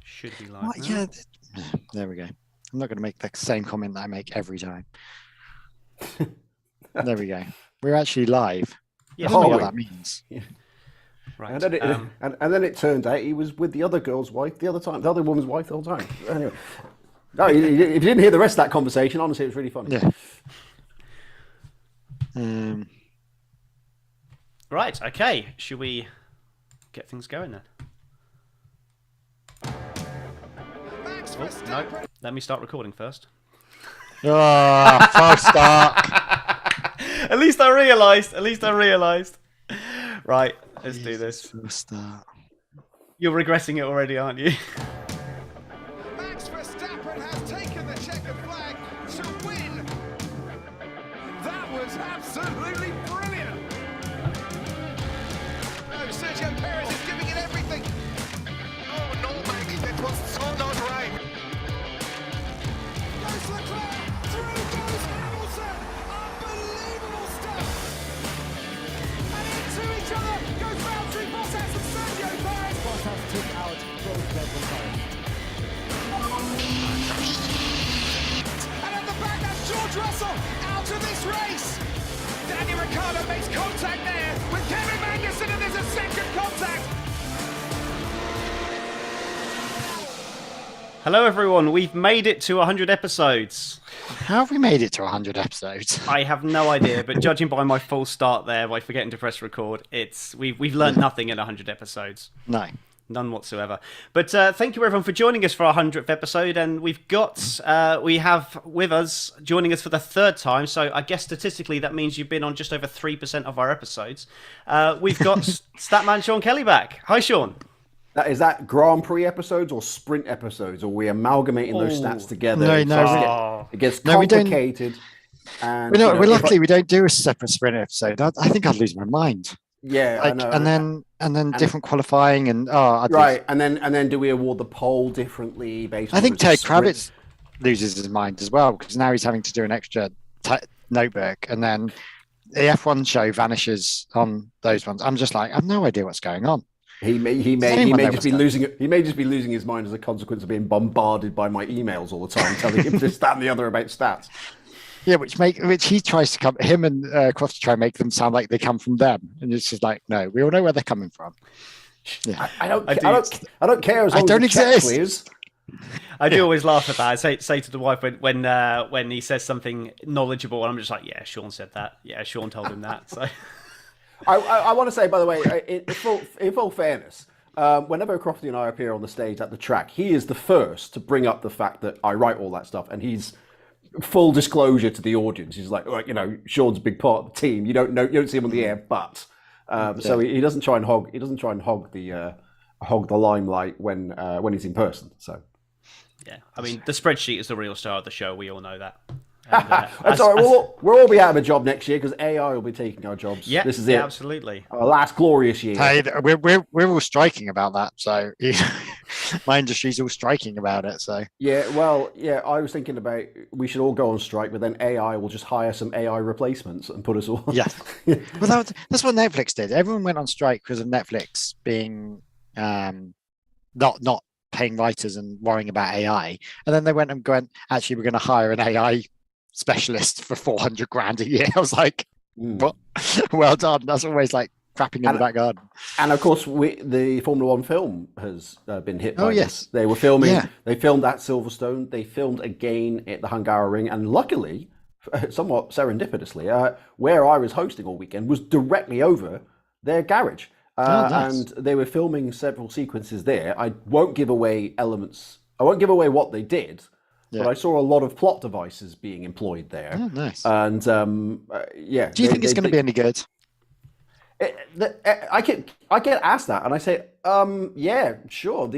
Should be live What? now. Yeah, there we go. I'm not going to make the same comment that I make every time. There we go. We're actually live. Yes, I don't know we what are. that means. Right. And then it turned out he was with the other girl's wife the other woman's wife the whole time. Anyway, no, if you didn't hear the rest of that conversation, honestly, it was really funny. Yeah. Right. Okay. Should we get things going then? Oh, no. Let me start recording first. Oh, false start. At least I realised. Right. Let's do this. False start. You're regressing it already, aren't you? Max Verstappen has taken the checkered flag to win. That was absolutely brilliant. No, Sergio Perez is giving it everything. Oh no, Maggie, that was so not right. Goes Leclerc, through goes Hamilton. Unbelievable stuff. And into each other goes Valtteri Bottas and Sergio Perez. Bottas took out both Red Bull tires. And at the back, that's George Russell out of this race. Daniel Ricciardo makes contact there with Kevin Magnussen, and there's a second contact. Hello, everyone. We've made it to 100 episodes. How have we made it to 100 episodes? I have no idea, but judging by my false start there, by forgetting to press record, we've learned nothing in 100 episodes. No. None whatsoever. But thank you everyone for joining us for our 100th episode, and we have with us, joining us for the third time, so I guess statistically that means you've been on just over 3% of our episodes. We've got Statman Sean Kelly back. Hi, Sean. Is that Grand Prix episodes or sprint episodes? Or are we amalgamating those stats together? It gets complicated. And, we're lucky we don't do a separate sprint episode. I think I'd lose my mind. Yeah, I know. And then different qualifying and and then do we award the pole differently based on? I think Ted Kravitz loses his mind as well because now he's having to do an extra notebook, and then the F1 show vanishes on those ones. I'm just like, I have no idea what's going on. He may just be losing his mind as a consequence of being bombarded by my emails all the time, telling him this, that, and the other about stats. Yeah, which he tries to come. Him and Croft try and make them sound like they come from them, and it's just like, no, we all know where they're coming from. Yeah, I don't care as long as the check clears. I do always laugh at that. I say to the wife when he says something knowledgeable, and I'm just like, yeah, Sean said that. Yeah, Sean told him that. So. I want to say, by the way, in full fairness, whenever Crofty and I appear on the stage at the track, he is the first to bring up the fact that I write all that stuff, and he's full disclosure to the audience. He's like, Sean's a big part of the team. You don't see him on the air, but so he doesn't try and hog the limelight when he's in person. So yeah, I mean, the spreadsheet is the real star of the show. We all know that. That's all right. We'll all be out of a job next year because AI will be taking our jobs. Yeah, this is it. Absolutely. Our last glorious year. Hey, we're all striking about that. So my industry's all striking about it. So yeah, well, yeah. I was thinking about we should all go on strike, but then AI will just hire some AI replacements and put us all. Yeah. Well, that's what Netflix did. Everyone went on strike because of Netflix being not paying writers and worrying about AI, and then they went and actually, we're going to hire an AI specialist for $400,000 a year. I was like, what? Well done. That's always like crapping in the back garden. And of course, the Formula One film has been hit by yes. this. They were filming. Yeah. They filmed at Silverstone. They filmed again at the Hungaroring, and luckily, somewhat serendipitously, where I was hosting all weekend was directly over their garage. Nice. And they were filming several sequences there. I won't give away elements. I won't give away what they did. Yeah. But I saw a lot of plot devices being employed there. Oh, nice. And yeah. Do you think it's going to be any good? I get asked that, and I say, yeah, sure.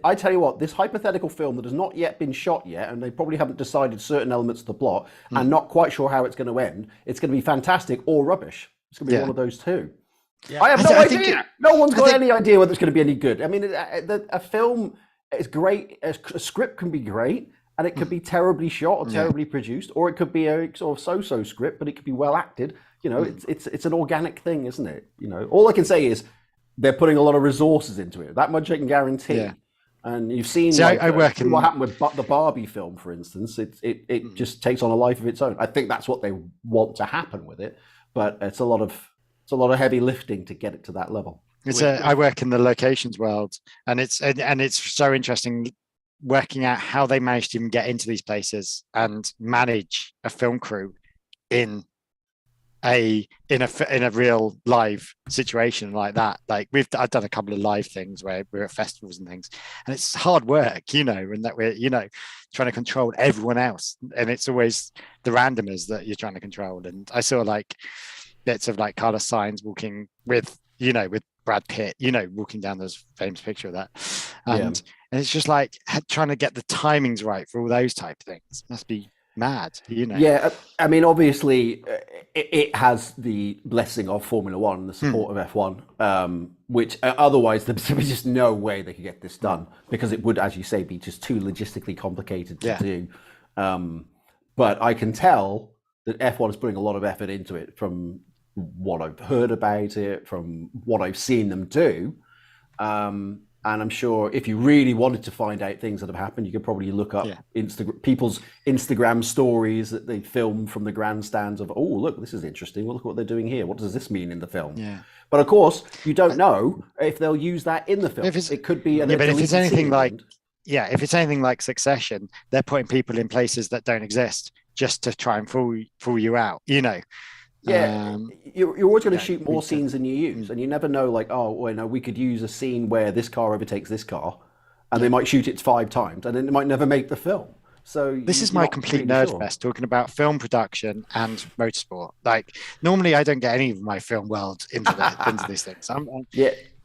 I tell you what, this hypothetical film that has not yet been shot yet, and they probably haven't decided certain elements of the plot, and not quite sure how it's going to end. It's going to be fantastic or rubbish. It's going to be one of those two. Yeah. I have no idea. No one's got any idea whether it's going to be any good. I mean, a film is great. A script can be great. And it could be terribly shot or terribly produced, or it could be a sort of so-so script, but it could be well acted. You know, it's an organic thing, isn't it? You know, all I can say is they're putting a lot of resources into it. That much I can guarantee. Yeah. And you've seen See, I work in what happened with the Barbie film, for instance. It just takes on a life of its own. I think that's what they want to happen with it, but it's a lot of heavy lifting to get it to that level. I work in the locations world, and it's so interesting working out how they managed to even get into these places and manage a film crew in a real live situation like that. Like I've done a couple of live things where we're at festivals and things, and it's hard work, and that we're trying to control everyone else, and it's always the randomers that you're trying to control. And I saw like bits of like Carlos Sainz walking with Brad Pitt, walking down this famous picture of that, and it's just like trying to get the timings right for all those type of things. Must be mad, Yeah, I mean, obviously, it has the blessing of Formula One and the support of F1, which otherwise there was just no way they could get this done, because it would, as you say, be just too logistically complicated to do. But I can tell that F1 is putting a lot of effort into it from what I've heard about it, from what I've seen them do. And I'm sure if you really wanted to find out things that have happened, you could probably look up people's Instagram stories that they film from the grandstands of, oh, look, this is interesting. Well, look what they're doing here. What does this mean in the film? Yeah. But of course, you don't know if they'll use that in the film. It could be. But if it's anything like, if it's anything like Succession, they're putting people in places that don't exist just to try and fool you out. Yeah, you're always going to shoot more scenes than you use, and you never know. Like, oh, well, no, we could use a scene where this car overtakes this car, and they might shoot it 5 times, and then it might never make the film. So this is my complete nerd fest talking about film production and motorsport. Like, normally I don't get any of my film world into these things.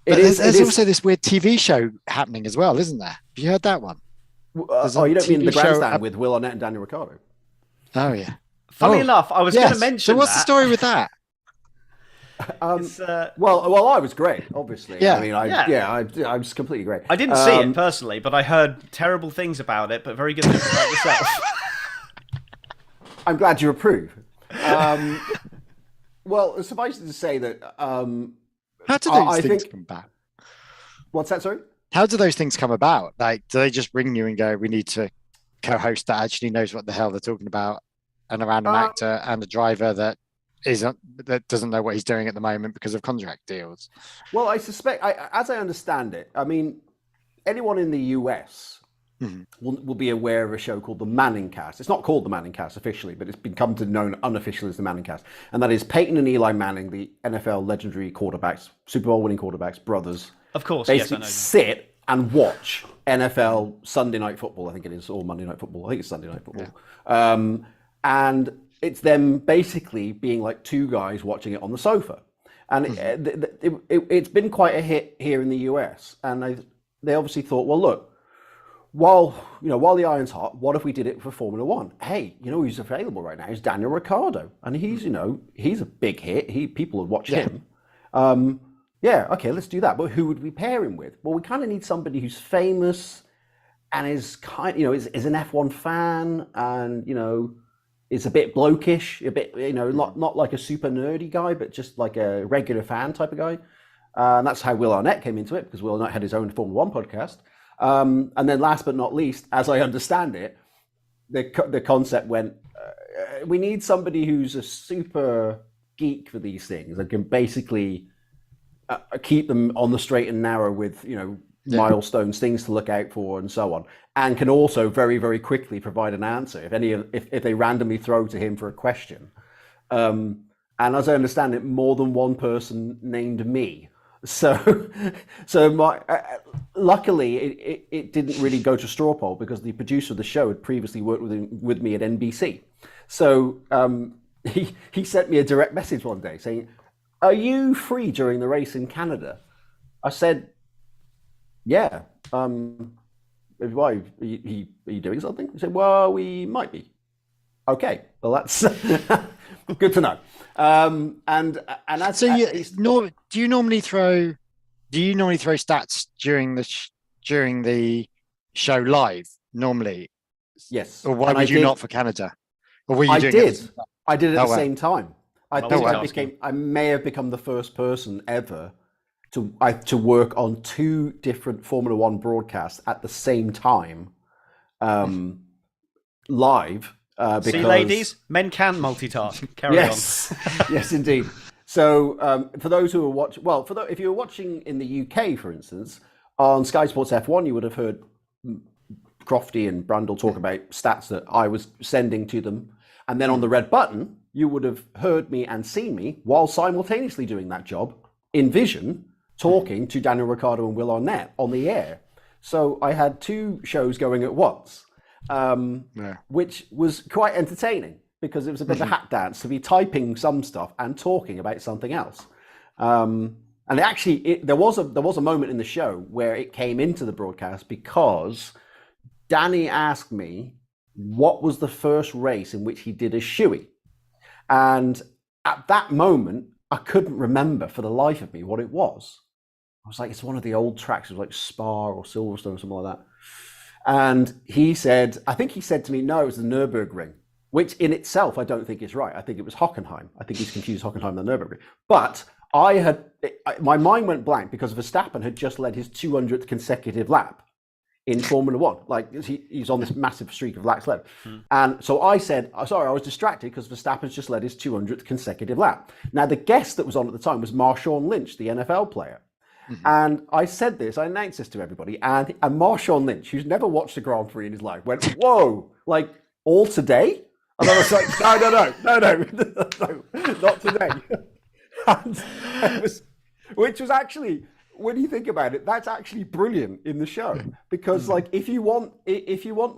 There's also this weird TV show happening as well, isn't there? Have you heard that one? You don't mean the grandstand with Will Arnett and Daniel Ricciardo? Oh yeah. Funny enough, I was going to mention. So what's the story with that? Well, I was great, obviously. Yeah. I mean, I was completely great. I didn't see it personally, but I heard terrible things about it, but very good things about yourself. I'm glad you approve. Well, suffice it to say that. How do those things come about? What's that? Sorry. How do those things come about? Like, do they just ring you and go, "We need to co-host that actually knows what the hell they're talking about," and a random actor and a driver that doesn't know what he's doing at the moment because of contract deals? Well, I suspect, as I understand it, I mean, anyone in the US will be aware of a show called the Manning Cast. It's not called the Manning Cast officially, but it's become known unofficially as the Manning Cast. And that is Peyton and Eli Manning, the NFL legendary quarterbacks, Super Bowl winning quarterbacks, brothers. Of course, basically yes, I know. Sit and watch NFL Sunday Night Football, I think it is, or Monday Night Football. I think it's Sunday Night Football. Yeah. And it's them basically being like 2 guys watching it on the sofa. And it's been quite a hit here in the US. And they obviously thought, well, look, while the iron's hot, what if we did it for Formula One? Hey, who's available right now is Daniel Ricciardo. And he's a big hit. People would watch him. Okay, let's do that. But who would we pair him with? Well, we kind of need somebody who's famous and is is an F1 fan, and is a bit blokish, a bit not like a super nerdy guy, but just like a regular fan type of guy. And that's how Will Arnett came into it, because Will Arnett had his own Formula One podcast. And then last but not least, as I understand it, the concept went, we need somebody who's a super geek for these things and can basically keep them on the straight and narrow with milestones, things to look out for, and so on, and can also very, very quickly provide an answer if they randomly throw to him for a question. And as I understand it, more than one person named me. So luckily it didn't really go to straw poll, because the producer of the show had previously worked with me at NBC. So he sent me a direct message one day saying, "Are you free during the race in Canada?" I said, "Yeah." Why? Are you doing something? He said, "Well, we might be." Okay, well, that's good to know. And as so, do you normally throw stats during the show live normally? Yes. Or why would you not for Canada? Or were you doing it? I did it at the same time. I may have become the first person ever to work on 2 different Formula One broadcasts at the same time, live. Because, see, ladies, men can multitask. Carry on. Yes, indeed. So for those who are watching, well, if you were watching in the UK, for instance, on Sky Sports F1, you would have heard Crofty and Brundle talk about stats that I was sending to them. And then on the red button, you would have heard me and seen me while simultaneously doing that job in vision, talking to Daniel Ricciardo and Will Arnett on the air. So I had 2 shows going at once, which was quite entertaining because it was a bit of a hat dance to be typing some stuff and talking about something else. And there was a moment in the show where it came into the broadcast because Danny asked me what was the first race in which he did a shoey. And at that moment, I couldn't remember for the life of me what it was. I was like, it's one of the old tracks. It was like Spa or Silverstone or something like that. And I think he said to me, no, it was the Nürburgring, which in itself, I don't think is right. I think it was Hockenheim. I think he's confused Hockenheim and the Nürburgring. But my mind went blank because Verstappen had just led his 200th consecutive lap in Formula One. Like he's on this massive streak of laps left. And so I said, sorry, I was distracted because Verstappen's just led his 200th consecutive lap. Now, the guest that was on at the time was Marshawn Lynch, the NFL player. And I said this, I announced this to everybody, and Marshawn Lynch, who's never watched a Grand Prix in his life, went, whoa, like all today? And I was like, no, not today. And which was actually, when you think about it, that's actually brilliant in the show because, like, if you want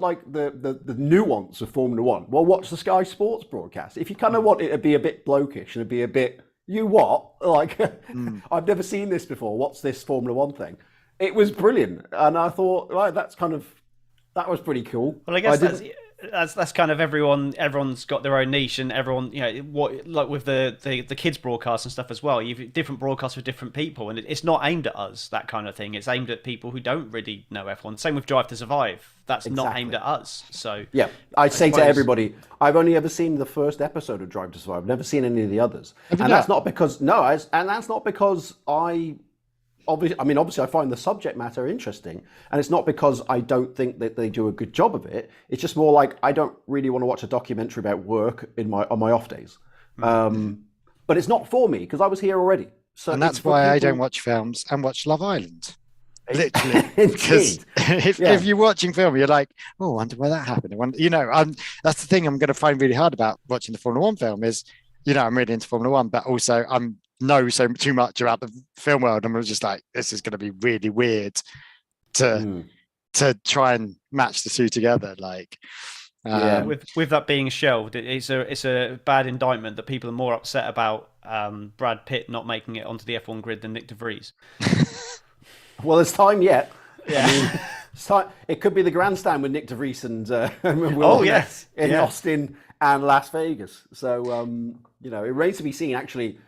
like the nuance of Formula One, well, watch the Sky Sports broadcast. If you kind of want it to be a bit blokish and to be a bit, you what? Like, I've never seen this before. What's this Formula One thing? It was brilliant, and I thought, right, that was pretty cool. Well, I guess that's kind of everyone's got their own niche, and everyone, what, like with the kids broadcast and stuff as well, you've different broadcasts for different people, and it's not aimed at us, that kind of thing. It's aimed at people who don't really know F1. Same with Drive to Survive. That's not aimed at us. So yeah, I say to everybody, I've only ever seen the first episode of Drive to Survive. I've never seen any of the others, and that's not because obviously I find the subject matter interesting, and it's not because I don't think that they do a good job of it. It's just more like I don't really want to watch a documentary about work on my off days. But it's not for me because I was here already. So and that's why I don't watch films and watch Love Island. Literally, because if you're watching film, you're like, oh, I wonder where that happened. That's the thing I'm going to find really hard about watching the Formula One film is, I'm really into Formula One, but also know so too much about the film world, and I was just like, this is going to be really weird to try and match the two together. Like, with that being shelved, it's a bad indictment that people are more upset about Brad Pitt not making it onto the F1 grid than Nick de Vries. Well, there's time yet. Yeah. It could be the grandstand with Nick de Vries and Will in Austin and Las Vegas. So it remains to be seen. Actually,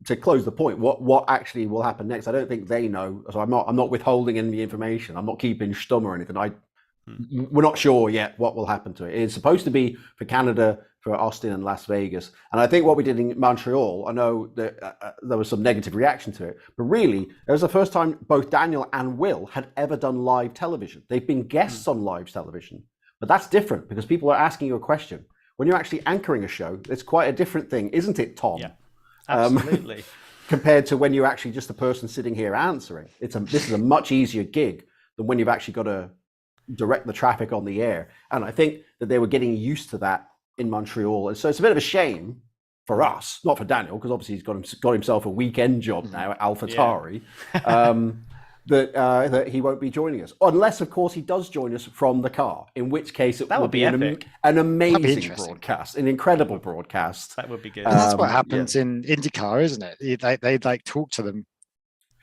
to close the point, what actually will happen next? I don't think they know. So I'm not withholding any information. I'm not keeping stum or anything. We're not sure yet what will happen to it. It's supposed to be for Canada, for Austin and Las Vegas. And I think what we did in Montreal, I know that there was some negative reaction to it, but really, it was the first time both Daniel and Will had ever done live television. They've been guests on live television, but that's different because people are asking you a question. When you're actually anchoring a show, it's quite a different thing, isn't it, Tom? Yeah, absolutely. Compared to when you're actually just a person sitting here answering. This is a much easier gig than when you've actually got to direct the traffic on the air. And I think that they were getting used to that in Montreal. And so it's a bit of a shame for us, not for Daniel, because obviously he's got himself a weekend job now at AlphaTauri, that he won't be joining us. Unless, of course, he does join us from the car, in which case it would be an amazing broadcast, an incredible broadcast. That would be good. And that's what happens in IndyCar, isn't it? They like talk to them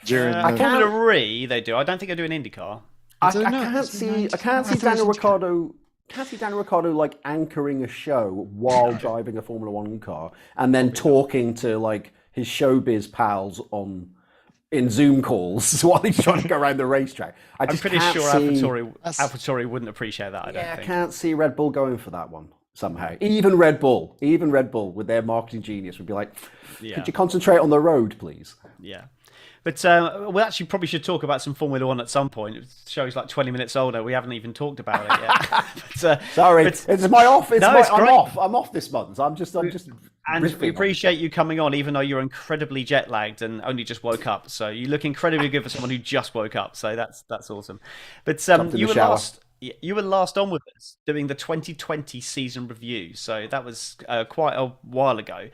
during Formula E, they do. I don't think they do an IndyCar. I can't see Daniel Ricciardo. Can't see Daniel Ricciardo like anchoring a show while driving a Formula One car and then talking to like his showbiz pals in Zoom calls while he's trying to go around the racetrack. I'm pretty sure AlphaTauri wouldn't appreciate that. I don't think. I can't see Red Bull going for that one. somehow. Even Red Bull with their marketing genius would be like, Yeah. could you concentrate on the road, please? Yeah. But we actually probably should talk about some Formula One at some point. The show's like 20 minutes older. We haven't even talked about it yet. Sorry, but- it's my off. No, it's I'm great. off. I'm off this month. I'm just. And riffing we on appreciate you coming on, even though you're incredibly jet lagged and only just woke up. So you look incredibly good for someone who just woke up. So that's awesome. But Jumped in you the were shower. last. You were last on with us doing the 2020 season review. So that was quite a while ago.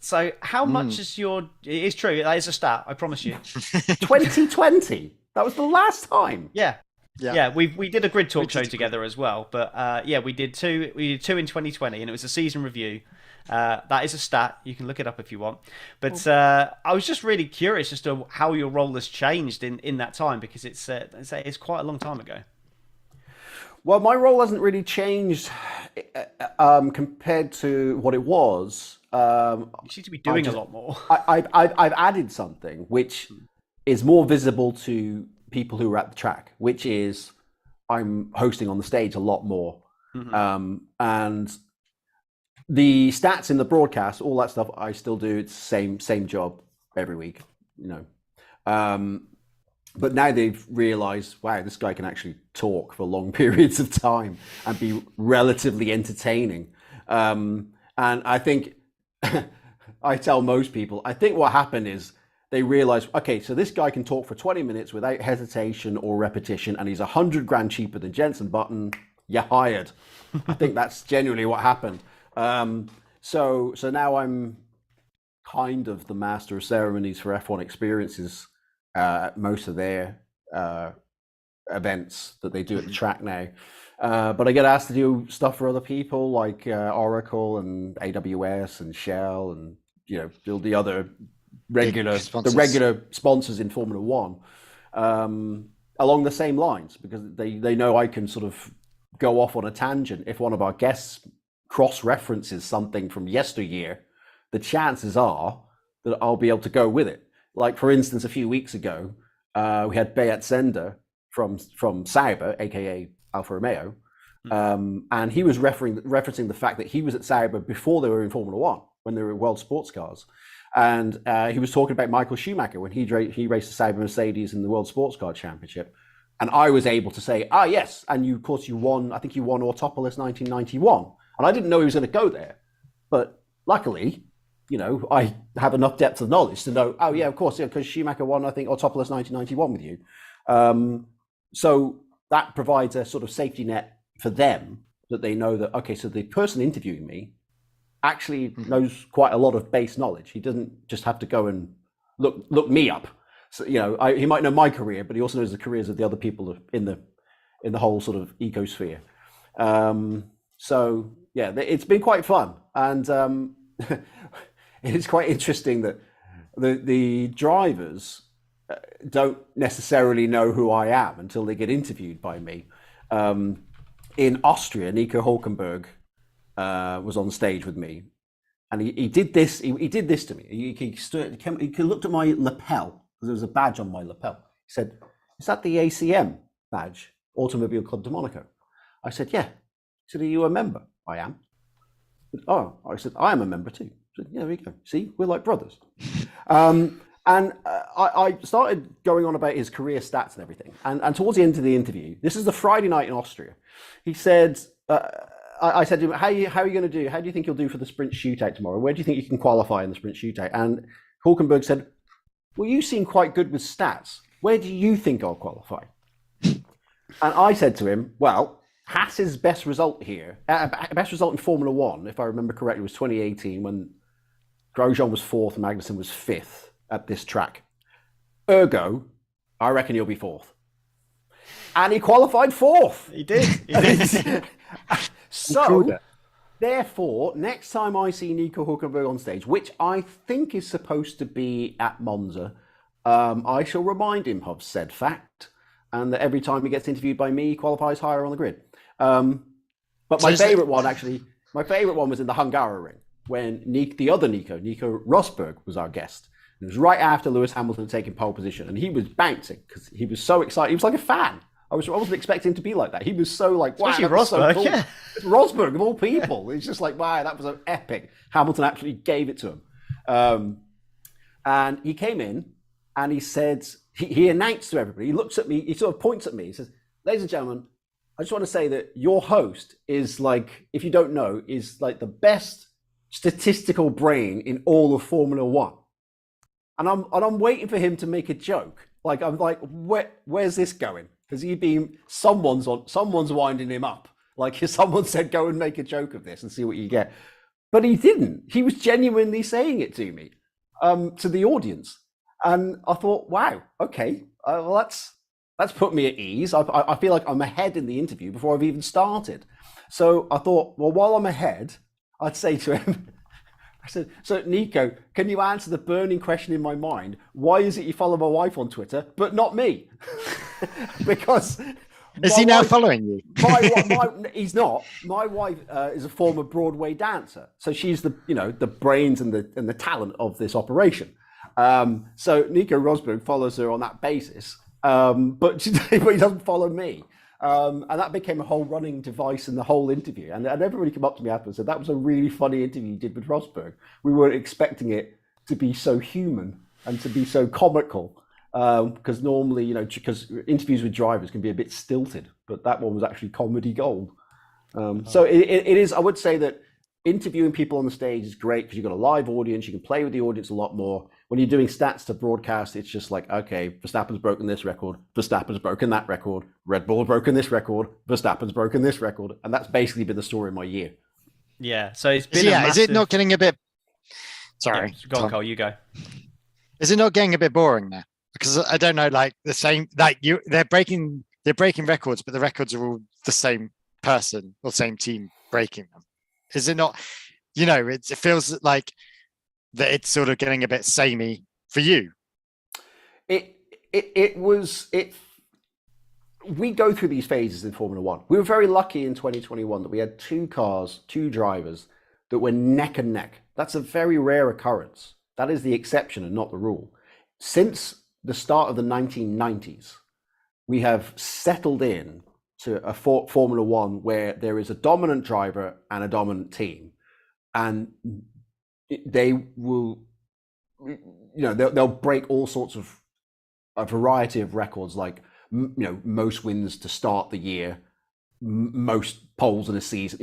So how much is your? It is true. That is a stat. I promise you. 2020. That was the last time. Yeah. Yeah. Yeah, we did a grid talk did show a grid. together as well, but yeah, we did two. We did two in 2020, and it was a season review. That is a stat. You can look it up if you want. But I was just really curious as to how your role has changed in that time, because it's quite a long time ago. Well, my role hasn't really changed compared to what it was. You seem to be doing a lot more. I've added something which is more visible to people who are at the track, which is I'm hosting on the stage a lot more. And the stats in the broadcast, all that stuff, I still do. It's the same job every week, But now they've realized, wow, this guy can actually talk for long periods of time and be relatively entertaining. And I think, I tell most people, I think what happened is they realize, okay, so this guy can talk for 20 minutes without hesitation or repetition, and he's 100 grand cheaper than Jensen Button. You're hired. I think that's genuinely what happened. So now I'm kind of the master of ceremonies for F1 Experiences at most of their events that they do at the track now. But I get asked to do stuff for other people like Oracle and AWS and Shell and do the other regular sponsors in Formula One along the same lines, because they know I can sort of go off on a tangent. If one of our guests cross-references something from yesteryear, the chances are that I'll be able to go with it. Like, for instance, a few weeks ago, we had Beat Zender from Sauber, aka Alfa Romeo, and he was referencing the fact that he was at Sauber before they were in Formula One, when they were in World Sports Cars. And he was talking about Michael Schumacher when he raced the Sauber Mercedes in the World Sports Car Championship. And I was able to say, yes, and of course you won, I think you won Autopolis 1991. And I didn't know he was going to go there. But luckily, I have enough depth of knowledge to know, oh yeah, of course, because Schumacher won, I think, Autopolis 1991 with you. So that provides a sort of safety net for them, that they know that, okay, so the person interviewing me actually knows quite a lot of base knowledge. He doesn't just have to go and look me up. So, he might know my career, but he also knows the careers of the other people in the whole sort of ecosphere. So yeah, it's been quite fun. And it's quite interesting that the drivers don't necessarily know who I am until they get interviewed by me. In Austria, Nico Hulkenberg was on stage with me, and he did this. He did this to me. He looked at my lapel. There was a badge on my lapel. He said, "Is that the ACM badge, Automobile Club de Monaco?" I said, "Yeah." He said, "Are you a member?" "I am." "Oh," I said, "I am a member too." I said, "Yeah, there we go. See, we're like brothers." I started going on about his career stats and everything. And towards the end of the interview, this is the Friday night in Austria, he said, I said to him, how are you going to do? How do you think you'll do for the sprint shootout tomorrow? Where do you think you can qualify in the sprint shootout? And Hulkenberg said, "Well, you seem quite good with stats. Where do you think I'll qualify?" And I said to him, well, Haas's best result here, best result in Formula One, if I remember correctly, was 2018 when Grosjean was fourth, Magnussen was fifth at this track. Ergo, I reckon he'll be fourth. And he qualified fourth. He did. He did. So, therefore, next time I see Nico Hulkenberg on stage, which I think is supposed to be at Monza, I shall remind him of said fact, and that every time he gets interviewed by me, he qualifies higher on the grid. But my favourite one was in the Hungaroring, when the other Nico Rosberg, was our guest. It was right after Lewis Hamilton had taken pole position, and he was bouncing because he was so excited. He was like a fan. I wasn't expecting him to be like that. He was so like, wow, Especially that was so Rosberg, cool. yeah. It's Rosberg of all people. It's just like, wow, that was an epic. Hamilton actually gave it to him. And he came in and he said, he announced to everybody, he looks at me, he sort of points at me, he says, ladies and gentlemen, I just want to say that your host is like, if you don't know, is like the best statistical brain in all of Formula One. And I'm waiting for him to make a joke. Like, I'm like, where's this going? Has he been, someone's winding him up. Like, if someone said, go and make a joke of this and see what you get. But he didn't. He was genuinely saying it to me, to the audience. And I thought, wow, okay, well, that's put me at ease. I feel like I'm ahead in the interview before I've even started. So I thought, well, while I'm ahead, I'd say to him, I said, so Nico, can you answer the burning question in my mind? Why is it you follow my wife on Twitter, but not me? Because is he now following you? He's not. My wife is a former Broadway dancer, so she's the brains and the talent of this operation. So Nico Rosberg follows her on that basis, but he doesn't follow me. And that became a whole running device in the whole interview. And everybody came up to me after and said, that was a really funny interview you did with Rosberg. We weren't expecting it to be so human and to be so comical. Because normally, because interviews with drivers can be a bit stilted, but that one was actually comedy gold. So it is, I would say that interviewing people on the stage is great because you've got a live audience, you can play with the audience a lot more. When you're doing stats to broadcast, it's just like, okay, Verstappen's broken this record, Verstappen's broken that record, Red Bull broken this record, Verstappen's broken this record. And that's basically been the story of my year. Yeah, so it's been Is it not getting a bit... Sorry. Yeah, go on, Cole, you go. Is it not getting a bit boring now? Because I don't know, like the same, like they're breaking records, but the records are all the same person or same team breaking them. Is it not? It feels like that it's sort of getting a bit samey for you. We go through these phases in Formula One. We were very lucky in 2021 that we had two drivers that were neck and neck. That's a very rare occurrence. That is the exception and not the rule. Since the start of the 1990s, we have settled in to a Formula One where there is a dominant driver and a dominant team, and they will, they'll break all sorts of a variety of records, like most wins to start the year, most poles in a season.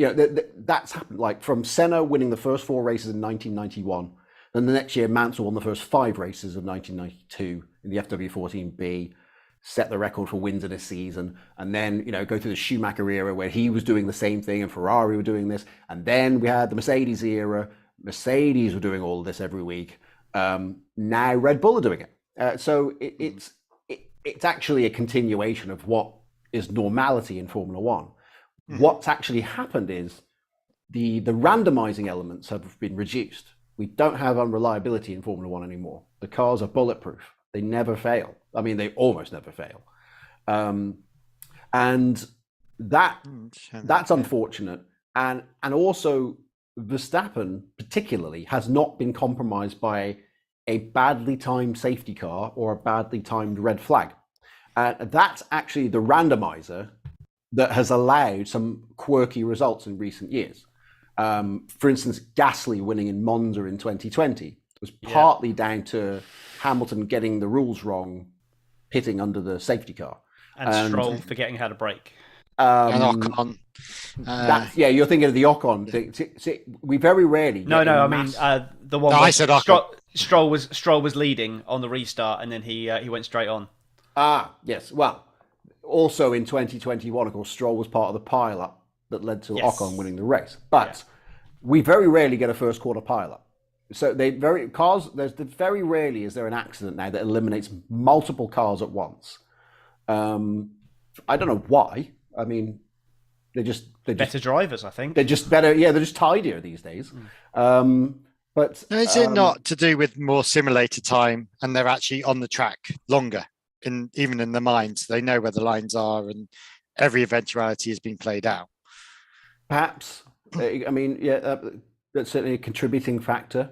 That's happened. Like from Senna winning the first 4 races in 1991. Then the next year, Mansell won the first 5 races of 1992 in the FW14B, set the record for wins in a season, and then go through the Schumacher era where he was doing the same thing and Ferrari were doing this, and then we had the Mercedes era. Mercedes were doing all of this every week. Now Red Bull are doing it. So it's actually a continuation of what is normality in Formula One. Mm-hmm. What's actually happened is the randomizing elements have been reduced. We don't have unreliability in Formula One anymore. The cars are bulletproof. They never fail. I mean, they almost never fail. And that's unfortunate. And also Verstappen particularly has not been compromised by a badly timed safety car or a badly timed red flag. That's actually the randomizer that has allowed some quirky results in recent years. For instance, Gasly winning in Monza in 2020 was partly down to Hamilton getting the rules wrong, pitting under the safety car. And Stroll forgetting how to brake. And Ocon. You're thinking of the Ocon thing. See, we very rarely. No, I mean the one. No, I said Ocon. Stroll was leading on the restart, and then he went straight on. Yes. Well, also in 2021, of course, Stroll was part of the pile-up that led to Ocon winning the race. But we very rarely get a first quarter pile-up. So there's very rarely is there an accident now that eliminates multiple cars at once. I don't know why. I mean, they're just better drivers, I think. They're just better. Yeah, they're just tidier these days. But is it not to do with more simulator time, and they're actually on the track longer, even in the mines? They know where the lines are, and every eventuality has been played out. Perhaps. I mean, that's certainly a contributing factor.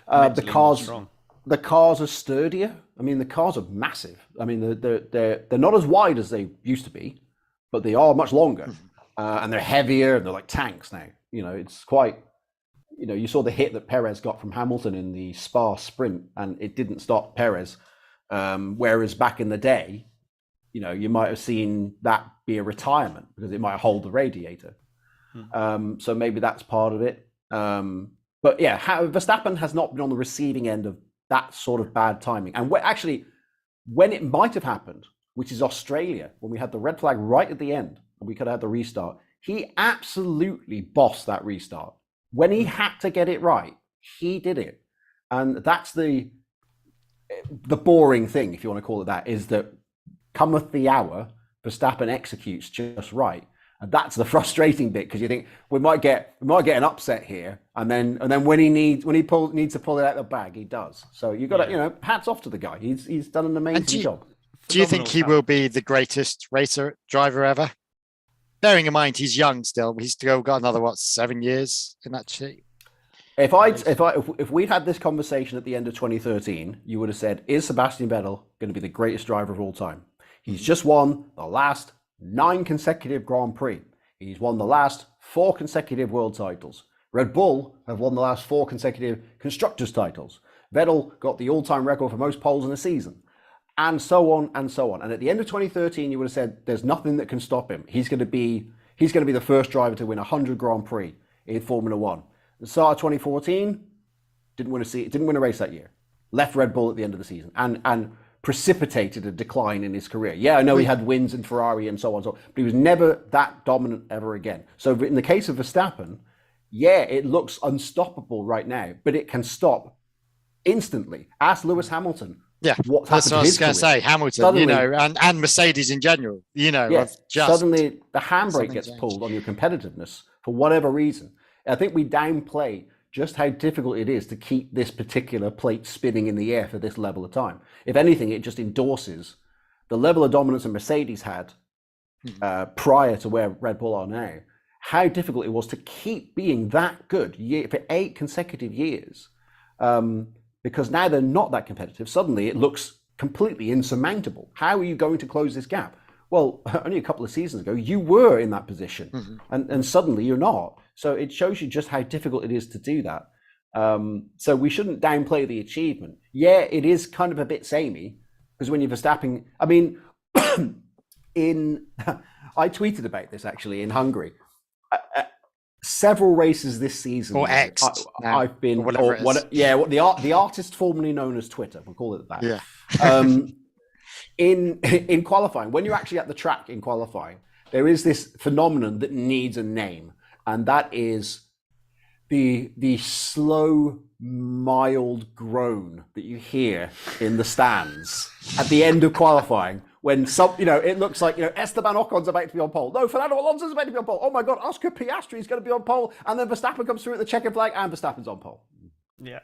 I think the cars, the cars are sturdier. I mean, the cars are massive. I mean, they're not as wide as they used to be, but they are much longer, and they're heavier. And they're like tanks now. You know, it's quite. You know, you saw the hit that Perez got from Hamilton in the Spa sprint, and it didn't stop Perez. Whereas back in the day, you know, you might have seen that be a retirement because it might hold the radiator. So maybe that's part of it. But yeah, Verstappen has not been on the receiving end of that sort of bad timing. And actually, when it might have happened, which is Australia, when we had the red flag right at the end, and we could have had the restart, he absolutely bossed that restart. When he had to get it right, he did it. And that's the boring thing, if you want to call it that, is that cometh the hour, Verstappen executes just right. And that's the frustrating bit, because you think we might get an upset here, and then when he needs to pull it out of the bag, he does. So you got to, you know, hats off to the guy. He's done an amazing job. Do you think he will be the greatest driver ever? Bearing in mind he's young still, he's still got another 7 years in that shit. If we'd had this conversation at the end of 2013, you would have said, is Sebastian Vettel going to be the greatest driver of all time? He's just won the last 9 consecutive Grand Prix. He's won the last 4 consecutive world titles. Red Bull have won the last 4 consecutive constructors titles. Vettel got the all-time record for most poles in a season, and so on and so on. And at the end of 2013, you would have said, there's nothing that can stop him. He's going to be the first driver to win 100 Grand Prix in Formula One. The start of 2014, didn't win a race that year. Left Red Bull at the end of the season, and precipitated a decline in his career. Yeah, I know he had wins in Ferrari and so on, but he was never that dominant ever again. So in the case of Verstappen, yeah, it looks unstoppable right now, but it can stop instantly. Ask Lewis Hamilton. Yeah, that's what I was going to say. Hamilton, suddenly, you know, and Mercedes in general, you know. Yeah, suddenly the handbrake gets pulled on your competitiveness for whatever reason. I think we downplay just how difficult it is to keep this particular plate spinning in the air for this level of time. If anything, it just endorses the level of dominance that Mercedes had prior to where Red Bull are now, how difficult it was to keep being that good for 8 consecutive years. Because now they're not that competitive. Suddenly it looks completely insurmountable. How are you going to close this gap? Well, only a couple of seasons ago, you were in that position, and suddenly you're not. So it shows you just how difficult it is to do that. So we shouldn't downplay the achievement. Yeah, it is kind of a bit samey, because when you're Verstappen, I mean, I tweeted about this actually in Hungary. Several races this season, or X, I've been, the artist formerly known as Twitter, we'll call it that. Yeah. In qualifying, when you're actually at the track in qualifying, there is this phenomenon that needs a name, and that is the slow, mild groan that you hear in the stands at the end of qualifying. When it looks like, Esteban Ocon's about to be on pole. No, Fernando Alonso's about to be on pole. Oh my God, Oscar Piastri's going to be on pole. And then Verstappen comes through at the checkered flag, and Verstappen's on pole. Yeah.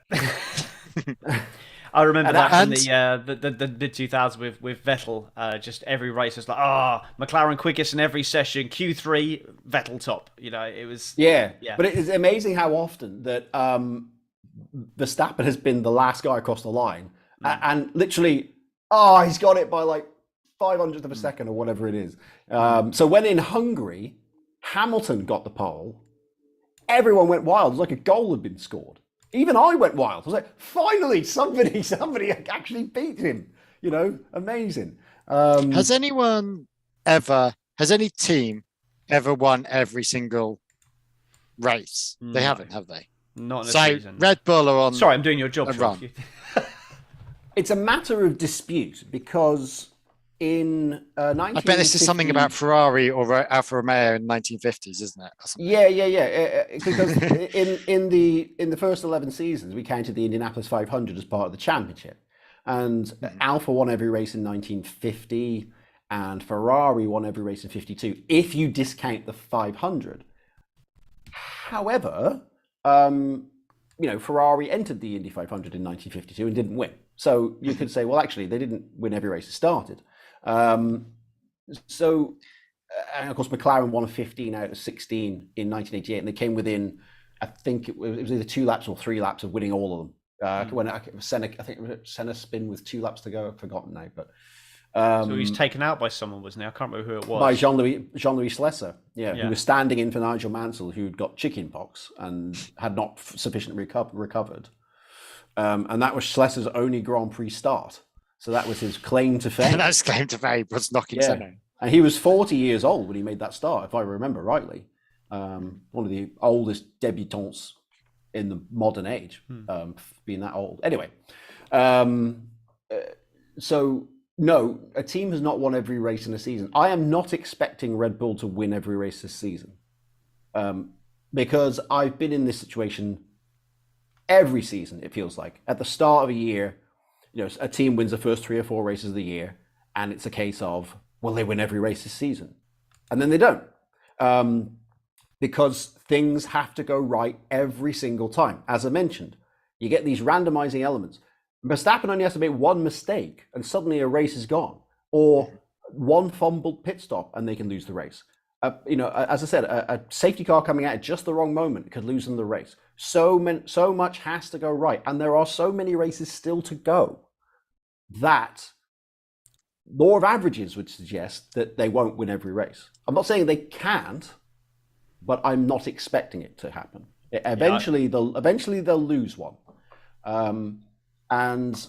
I remember that in the mid 2000s with Vettel. Just every race was like, McLaren quickest in every session. Q3, Vettel top. It was. Yeah. But it is amazing how often that Verstappen has been the last guy across the line, and literally, he's got it by like 500th of a second or whatever it is. So when in Hungary, Hamilton got the pole, everyone went wild. It was like a goal had been scored. Even I went wild. I was like, finally, somebody actually beat him. Amazing. Has any team ever won every single race? No. They haven't, have they? Not in a season. Red Bull are on. Sorry, I'm doing your job. It's a matter of dispute, because in 1950... I bet this is something about Ferrari or Alfa Romeo in the 1950s, isn't it? Yeah. Because in the first 11 seasons, we counted the Indianapolis 500 as part of the championship. And Alfa won every race in 1950, and Ferrari won every race in 52, if you discount the 500. However, Ferrari entered the Indy 500 in 1952 and didn't win. So you could say, well, actually, they didn't win every race it started. And of course, McLaren won 15 out of 16 in 1988, and they came within, I think it was either 2 laps or 3 laps of winning all of When Senna, I think it was Senna spin with 2 laps to go. I've forgotten now, but So he was taken out by someone, wasn't he? I can't remember who it was. by Jean-Louis Schlesser, Yeah. who was standing in for Nigel Mansell, who'd got chicken pox and had not sufficiently recovered. And that was Schlesser's only Grand Prix start. So that was his claim to fame. That's claim to fame was knocking Senna. And he was 40 years old when he made that start, if I remember rightly. One of the oldest debutants in the modern age, being that old. Anyway, so no, a team has not won every race in a season. I am not expecting Red Bull to win every race this season, because I've been in this situation every season. It feels like at the start of a year, a team wins the first 3 or 4 races of the year, and it's a case of, well, they win every race this season, and then they don't. Because things have to go right every single time. As I mentioned, you get these randomizing elements. Verstappen only has to make one mistake and suddenly a race is gone, or one fumbled pit stop and they can lose the race. As I said, a safety car coming out at just the wrong moment could lose them the race. So much has to go right, and there are so many races still to go that law of averages would suggest that they won't win every race. I'm not saying they can't, but I'm not expecting it to happen. Eventually, they'll lose one, and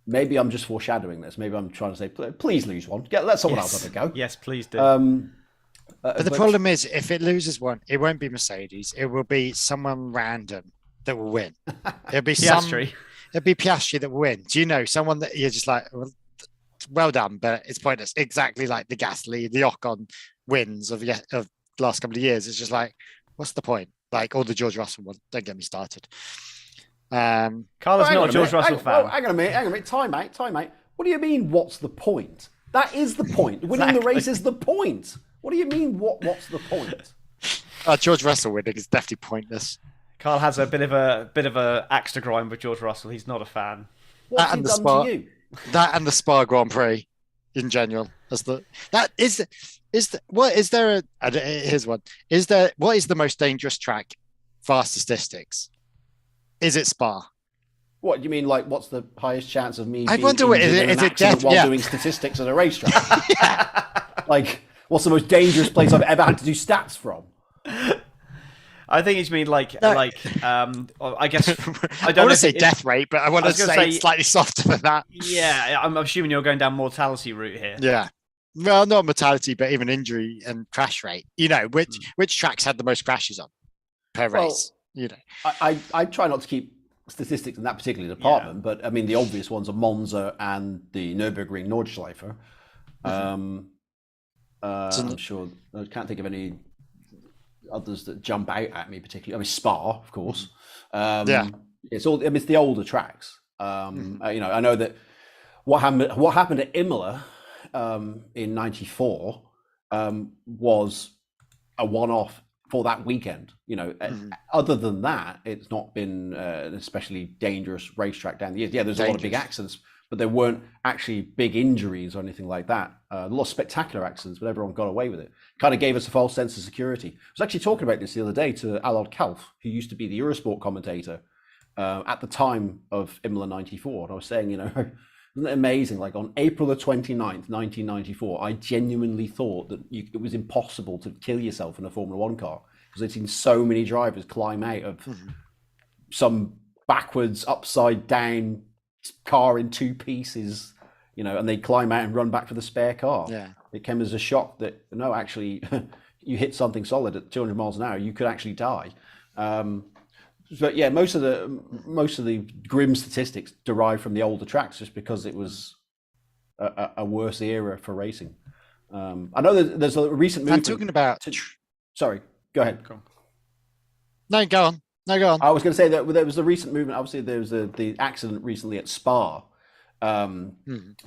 maybe I'm just foreshadowing this. Maybe I'm trying to say, please lose one. Let someone else have a go. Yes, please do. But the problem is, if it loses one, it won't be Mercedes. It will be someone random that will win. It'll be Piastri. It'll be Piastri that will win. Do you know someone that you're just like, well done, but it's pointless. Exactly like the Gasly, the Ocon wins of last couple of years. It's just like, what's the point? Like all the George Russell one. Don't get me started. Carla's not a George Russell fan. Hang on a minute. Time out. What do you mean? What's the point? That is the point. Winning the race is the point. What do you mean? What's the point? George Russell winning is definitely pointless. Carl has a bit of a axe to grind with George Russell. He's not a fan. What's he done to you? That and the Spa Grand Prix in general. What is the most dangerous track for statistics? Is it Spa? What do you mean? Like, what's the highest chance of me? I wonder, is it death while doing statistics at a racetrack? Like, what's the most dangerous place I've ever had to do stats from? I think it's mean I guess I don't want to say death rate, but I want to say slightly softer than that. Yeah, I'm assuming you're going down mortality route here. Yeah. Well, not mortality, but even injury and crash rate. Which tracks had the most crashes on per race? I try not to keep statistics in that particular department, but I mean the obvious ones are Monza and the Nürburgring Nordschleife. I'm sure I can't think of any others that jump out at me particularly. I mean Spa, of course. It's the older tracks. I know that what happened at Imola in '94 was a one-off for that weekend. Other than that, it's not been an especially dangerous racetrack down the years. Yeah, there's a lot of big accidents, but there weren't actually big injuries or anything like that. A lot of spectacular accidents, but everyone got away with it. Kind of gave us a false sense of security. I was actually talking about this the other day to Alod Kalf, who used to be the Eurosport commentator at the time of Imola '94. And I was saying, isn't it amazing? Like on April the 29th, 1994, I genuinely thought that it was impossible to kill yourself in a Formula One car because I'd seen so many drivers climb out of some backwards, upside down car in 2 pieces, and they climb out and run back for the spare car. Yeah. It came as a shock that, no, actually, you hit something solid at 200 miles an hour, you could actually die. But yeah, most of the grim statistics derive from the older tracks, just because it was a worse era for racing. I know there's a recent movement. I'm talking about. Sorry, go ahead. No, go on. I was going to say that there was a recent movement. Obviously, there was the accident recently at Spa in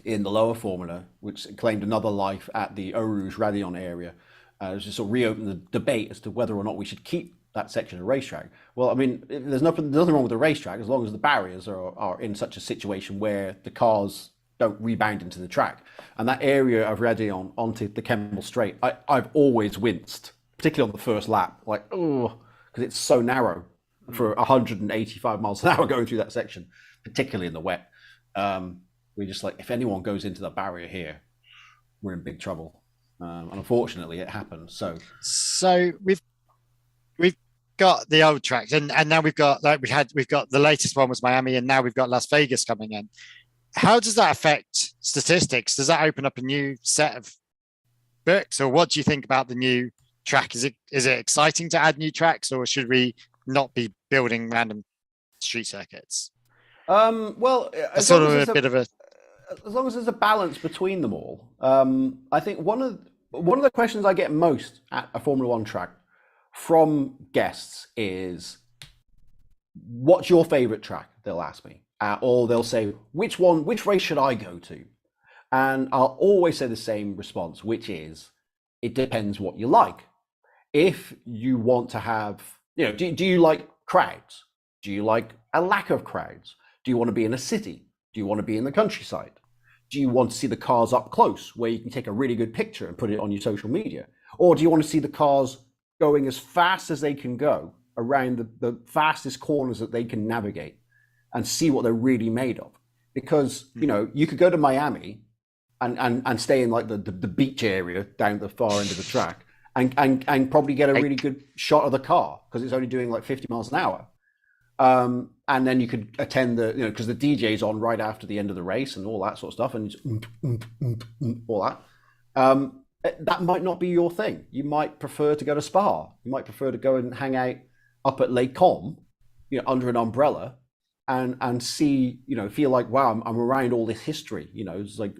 the lower Formula, which claimed another life at the Eau Rouge Raidillon area. It was just sort of reopened the debate as to whether or not we should keep that section of racetrack. Well, I mean, there's nothing wrong with the racetrack as long as the barriers are in such a situation where the cars don't rebound into the track. And that area of Raidillon onto the Kemmel Straight, I've always winced, particularly on the first lap, like, oh, because it's so narrow. for 185 miles an hour going through that section, particularly in the wet. We're just like, if anyone goes into the barrier here, we're in big trouble. And unfortunately, it happened. So we've got the old tracks, and now we've got the latest one was Miami, and now we've got Las Vegas coming in. How does that affect statistics? Does that open up a new set of books, or what do you think about the new track? Is it exciting to add new tracks, or should we not be building random street circuits? Well, as sort of a bit of a, as long as there's a balance between them all. I think one of the questions I get most at a Formula One track from guests is, what's your favorite track? They'll ask me, or they'll say, which race should I go to? And I'll always say the same response, which is, it depends what you like. If you want to have, do you like crowds? Do you like a lack of crowds? Do you want to be in a city? Do you want to be in the countryside? Do you want to see the cars up close where you can take a really good picture and put it on your social media? Or do you want to see the cars going as fast as they can go around the fastest corners that they can navigate and see what they're really made of? Because, you could go to Miami and stay in like the beach area down the far end of the track and probably get a really good shot of the car because it's only doing like 50 miles an hour. And then you could attend because the DJ's on right after the end of the race and all that sort of stuff, and all that. That might not be your thing. You might prefer to go to Spa. You might prefer to go and hang out up at Lake Com, under an umbrella, and see, feel like, wow, I'm around all this history. It's like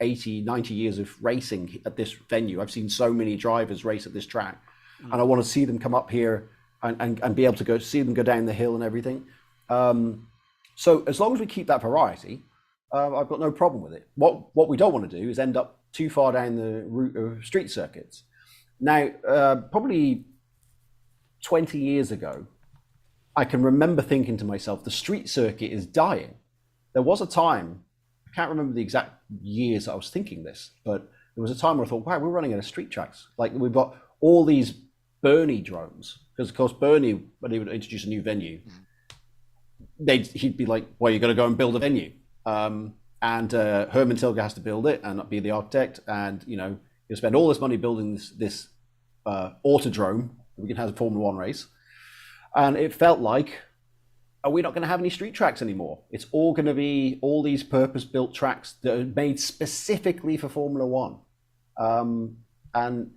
80, 90 years of racing at this venue. I've seen so many drivers race at this track, and I want to see them come up here and be able to go see them go down the hill and everything. So as long as we keep that variety, I've got no problem with it. What we don't want to do is end up too far down the route of street circuits. Now, probably 20 years ago, I can remember thinking to myself, the street circuit is dying. There was a time, I can't remember the exact years I was thinking this, but there was a time where I thought, wow, we're running out of street tracks. Like, we've got all these Bernie drones, because of course Bernie, when he would introduce a new venue, he'd be like, well, you're going to go and build a venue. And Herman Tilger has to build it and be the architect, and you spend all this money building this autodrome. We can have a Formula One race, and it felt like, are we not going to have any street tracks anymore? It's all going to be all these purpose-built tracks that are made specifically for Formula One. And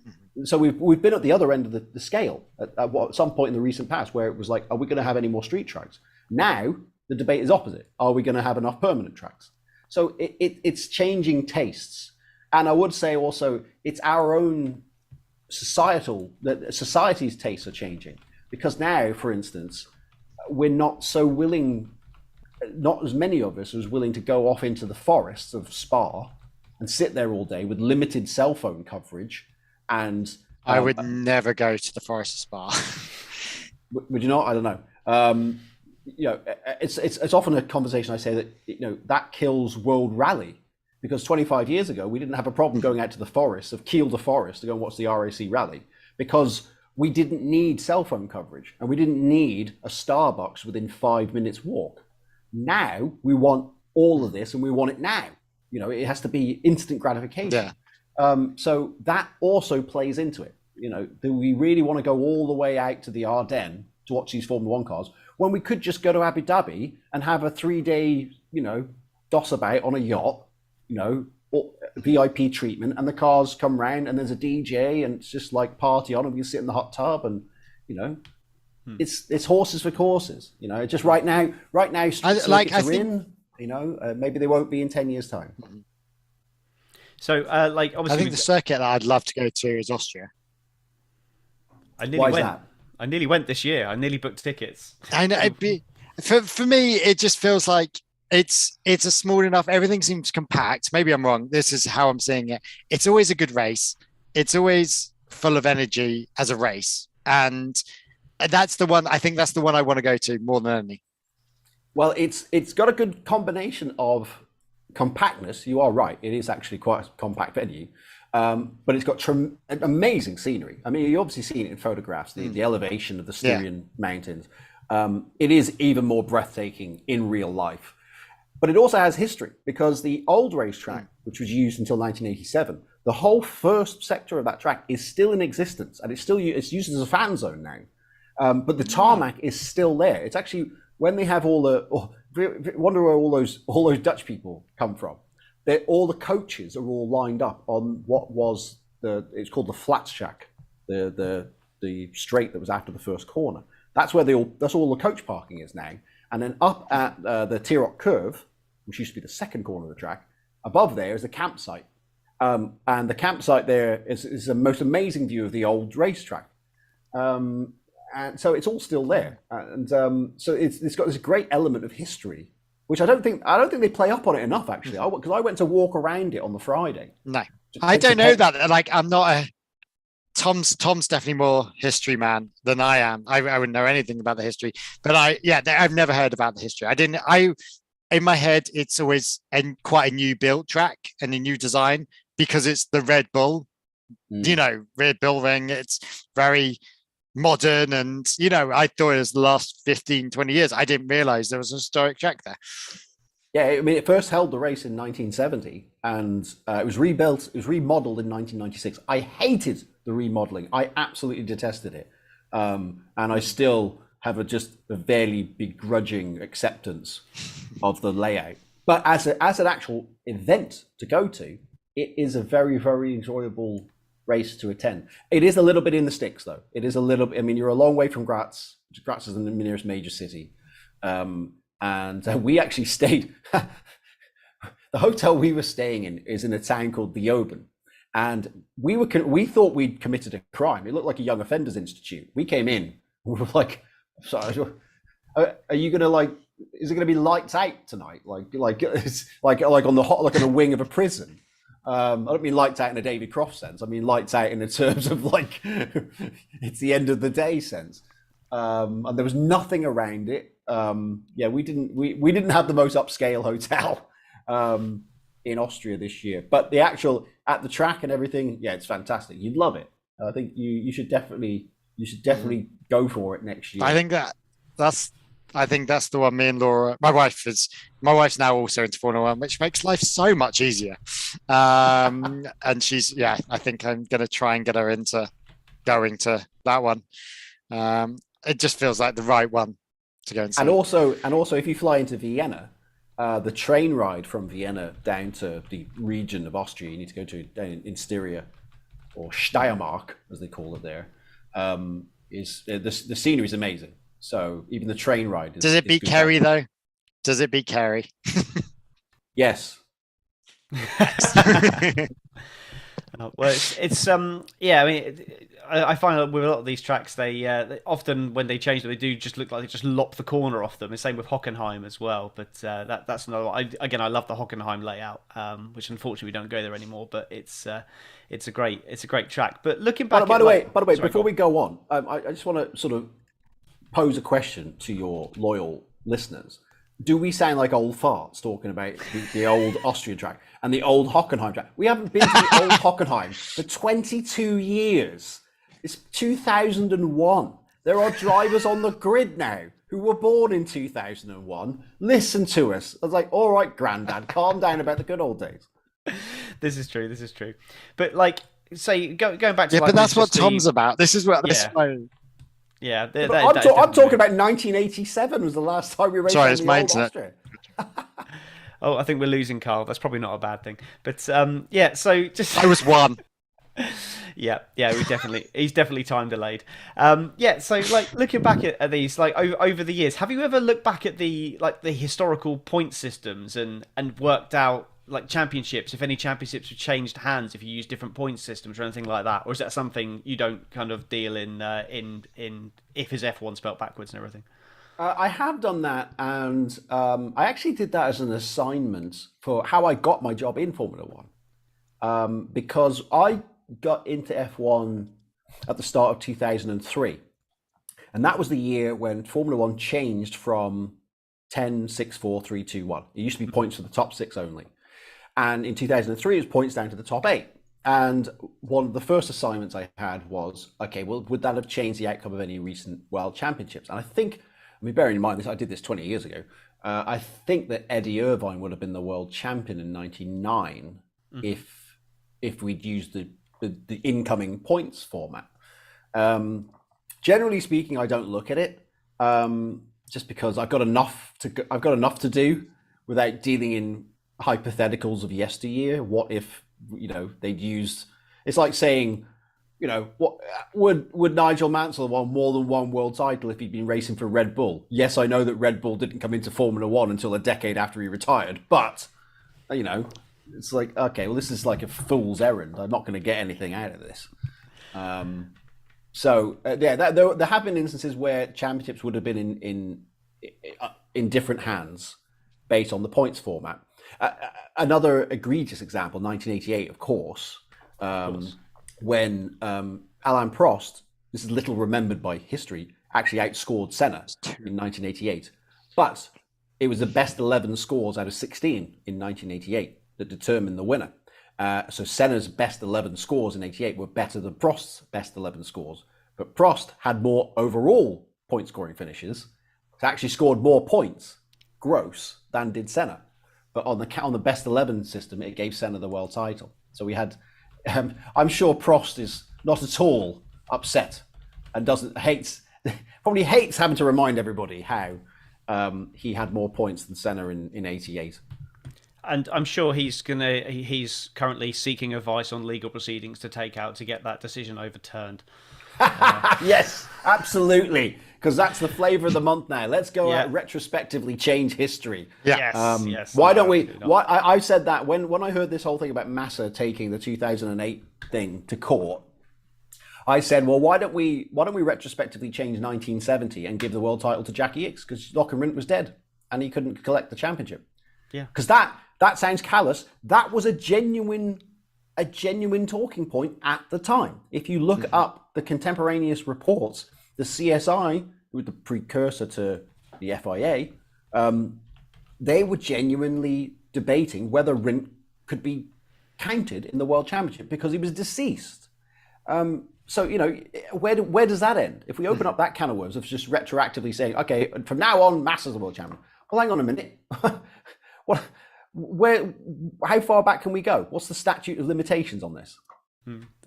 so we've been at the other end of the scale at some point in the recent past, where it was like, are we going to have any more street tracks? Now the debate is opposite. Are we going to have enough permanent tracks? So it's changing tastes. And I would say also, it's our own society's tastes are changing. Because now, for instance, we're not so willing, not as many of us as willing to go off into the forests of Spa and sit there all day with limited cell phone coverage. And I would never go to the forest of Spa. Would you not? I don't know. It's often a conversation I say that that kills World Rally, because 25 years ago we didn't have a problem going out to the forest of Kiel to Forest to go and watch the RAC rally, because we didn't need cell phone coverage and we didn't need a Starbucks within 5 minutes walk. Now we want all of this, and we want it now. It has to be instant gratification. Yeah. So that also plays into it. Do we really want to go all the way out to the Ardennes to watch these Formula One cars when we could just go to Abu Dhabi and have a 3-day, doss about on a yacht, VIP treatment, and the cars come round and there's a DJ and it's just like party on, and we can sit in the hot tub, and it's horses for courses. Just right now street circuits are in. Maybe they won't be in 10 years' time. So, obviously, I think the circuit that I'd love to go to is Austria. Why is that? I nearly went this year. I nearly booked tickets. I know. For me, it just feels like it's a small enough. Everything seems compact. Maybe I'm wrong. This is how I'm seeing it. It's always a good race. It's always full of energy as a race, and that's the one. I think that's the one I want to go to more than any. Well, it's got a good combination of compactness. You are right. It is actually quite a compact venue. But it's got amazing scenery. I mean, you've obviously seen it in photographs, the elevation of the Styrian Mountains. it is even more breathtaking in real life. But it also has history, because the old racetrack, which was used until 1987, the whole first sector of that track is still in existence, and it's used as a fan zone now. But the tarmac is still there. It's actually, when they have wonder where all those Dutch people come from. All the coaches are all lined up on what was it's called the Flats track, the straight that was after the first corner. That's where that's all the coach parking is now. And then up at the Tirok curve, which used to be the second corner of the track, above there is a campsite. And the campsite there is the most amazing view of the old racetrack. And so it's all still there. And so it's got this great element of history, which I don't think they play up on it enough, actually. Because I went to walk around it on the Friday. No, I don't know that. Like, I'm not Tom's definitely more history man than I am. I wouldn't know anything about the history, but I've never heard about the history. In my head, it's always quite a new built track and a new design, because it's the Red Bull, Red Bull ring. It's very modern, and I thought it was the last 15, 20 years. I didn't realize there was a historic track there. Yeah, I mean, it first held the race in 1970, and it was rebuilt. It was remodeled in 1996. I hated the remodeling. I absolutely detested it, and I still have just a fairly begrudging acceptance of the layout. But as an actual event to go to, it is a very, very enjoyable race to attend. It is a little bit in the sticks, though. It is a little bit. I mean, you're a long way from Graz. Graz is the nearest major city. And we actually stayed. The hotel we were staying in is in a town called the Oban, and we thought we'd committed a crime. It looked like a young offenders institute. We came in, we were like, "Sorry, are you gonna is it gonna be lights out tonight? Like on on a wing of a prison?" I don't mean lights out in a David Croft sense. I mean lights out in the terms of it's the end of the day sense. And there was nothing around it. We didn't have the most upscale hotel in Austria this year, but at the track and everything, it's fantastic. You'd love it. I think you should definitely go for it next year. I think that's the one. Me and Laura, my wife's now also into Formula One, which makes life so much easier. And she's I think I'm gonna try and get her into going to that one. It just feels like the right one to go and see. And also, if you fly into Vienna, the train ride from Vienna down to the region of Austria, you need to go to down in Styria, or Steiermark, as they call it there. The scenery is amazing. So even the train ride does it beat Kerry though? Does it beat Kerry? Yes. Well, it's I mean, I find that with a lot of these tracks, they often, when they change them, they do just look like they just lop the corner off them. The same with Hockenheim as well. But that's another one. I love the Hockenheim layout, which unfortunately we don't go there anymore. But it's a great track. But looking back, by the way, before we go on, I just want to sort of pose a question to your loyal listeners. Do we sound like old farts talking about the old Austrian track and the old Hockenheim track? We haven't been to the old Hockenheim for 22 years. It's 2001. There are drivers on the grid now who were born in 2001. Listen to us. I was like, all right, Grandad, calm down about the good old days. This is true. But say going back to but that's what Tom's about. This is what this. Yeah, I'm talking about 1987 was the last time we raced on the old Austria. Oh, I think we're losing Carl. That's probably not a bad thing. But so just I was one. Yeah, he's definitely time delayed. So looking back at these, over the years, have you ever looked back at the historical point systems and worked out championships, if any championships have changed hands, if you use different point systems or anything like that, or is that something you don't kind of deal in if his F1 spelled backwards and everything? I have done that, and I actually did that as an assignment for how I got my job in Formula One, because I got into F1 at the start of 2003, and that was the year when Formula One changed from 10, 6, 4, 3, 2, 1. It used to be points for the top 6 only. And in 2003, it was points down to the top 8. And one of the first assignments I had was, okay, well, would that have changed the outcome of any recent world championships? And I think I mean, bearing in mind this, I did this 20 years ago. I think that Eddie Irvine would have been the world champion in '99 if we'd used the incoming points format. Generally speaking, I don't look at it just because I've got enough to do without dealing in hypotheticals of yesteryear. What if they'd used? It's like saying, what would Nigel Mansell have won more than one world title if he'd been racing for Red Bull? Yes, I know that Red Bull didn't come into Formula One until a decade after he retired, but it's like, okay, well, this is like a fool's errand. I'm not going to get anything out of this. There have been instances where championships would have been in different hands based on the points format. Another egregious example, 1988, of course. When Alain Prost, this is little remembered by history, actually outscored Senna in 1988. But it was the best 11 scores out of 16 in 1988 that determined the winner. So Senna's best 11 scores in 88 were better than Prost's best 11 scores. But Prost had more overall point scoring finishes. He actually scored more points gross than did Senna. But on the best 11 system, it gave Senna the world title. So we had... I'm sure Prost is not at all upset and probably hates having to remind everybody how he had more points than Senna in '88. And I'm sure he's currently seeking advice on legal proceedings to take out to get that decision overturned. Yes, absolutely, because that's the flavour of the month now. Let's go out retrospectively change history. Yeah. Yes. Why don't we? I said that when I heard this whole thing about Massa taking the 2008 thing to court. I said, well, why don't we retrospectively change 1970 and give the world title to Jackie Hicks because Locke and Rindt was dead and he couldn't collect the championship. Yeah, because that sounds callous. That was a genuine talking point at the time. If you look up the contemporaneous reports, the CSI, who was the precursor to the FIA, they were genuinely debating whether Rindt could be counted in the World Championship because he was deceased. So, where does that end? If we open up that can of worms of just retroactively saying, okay, from now on, Massa's the world champion. Well, hang on a minute. How far back can we go? What's the statute of limitations on this?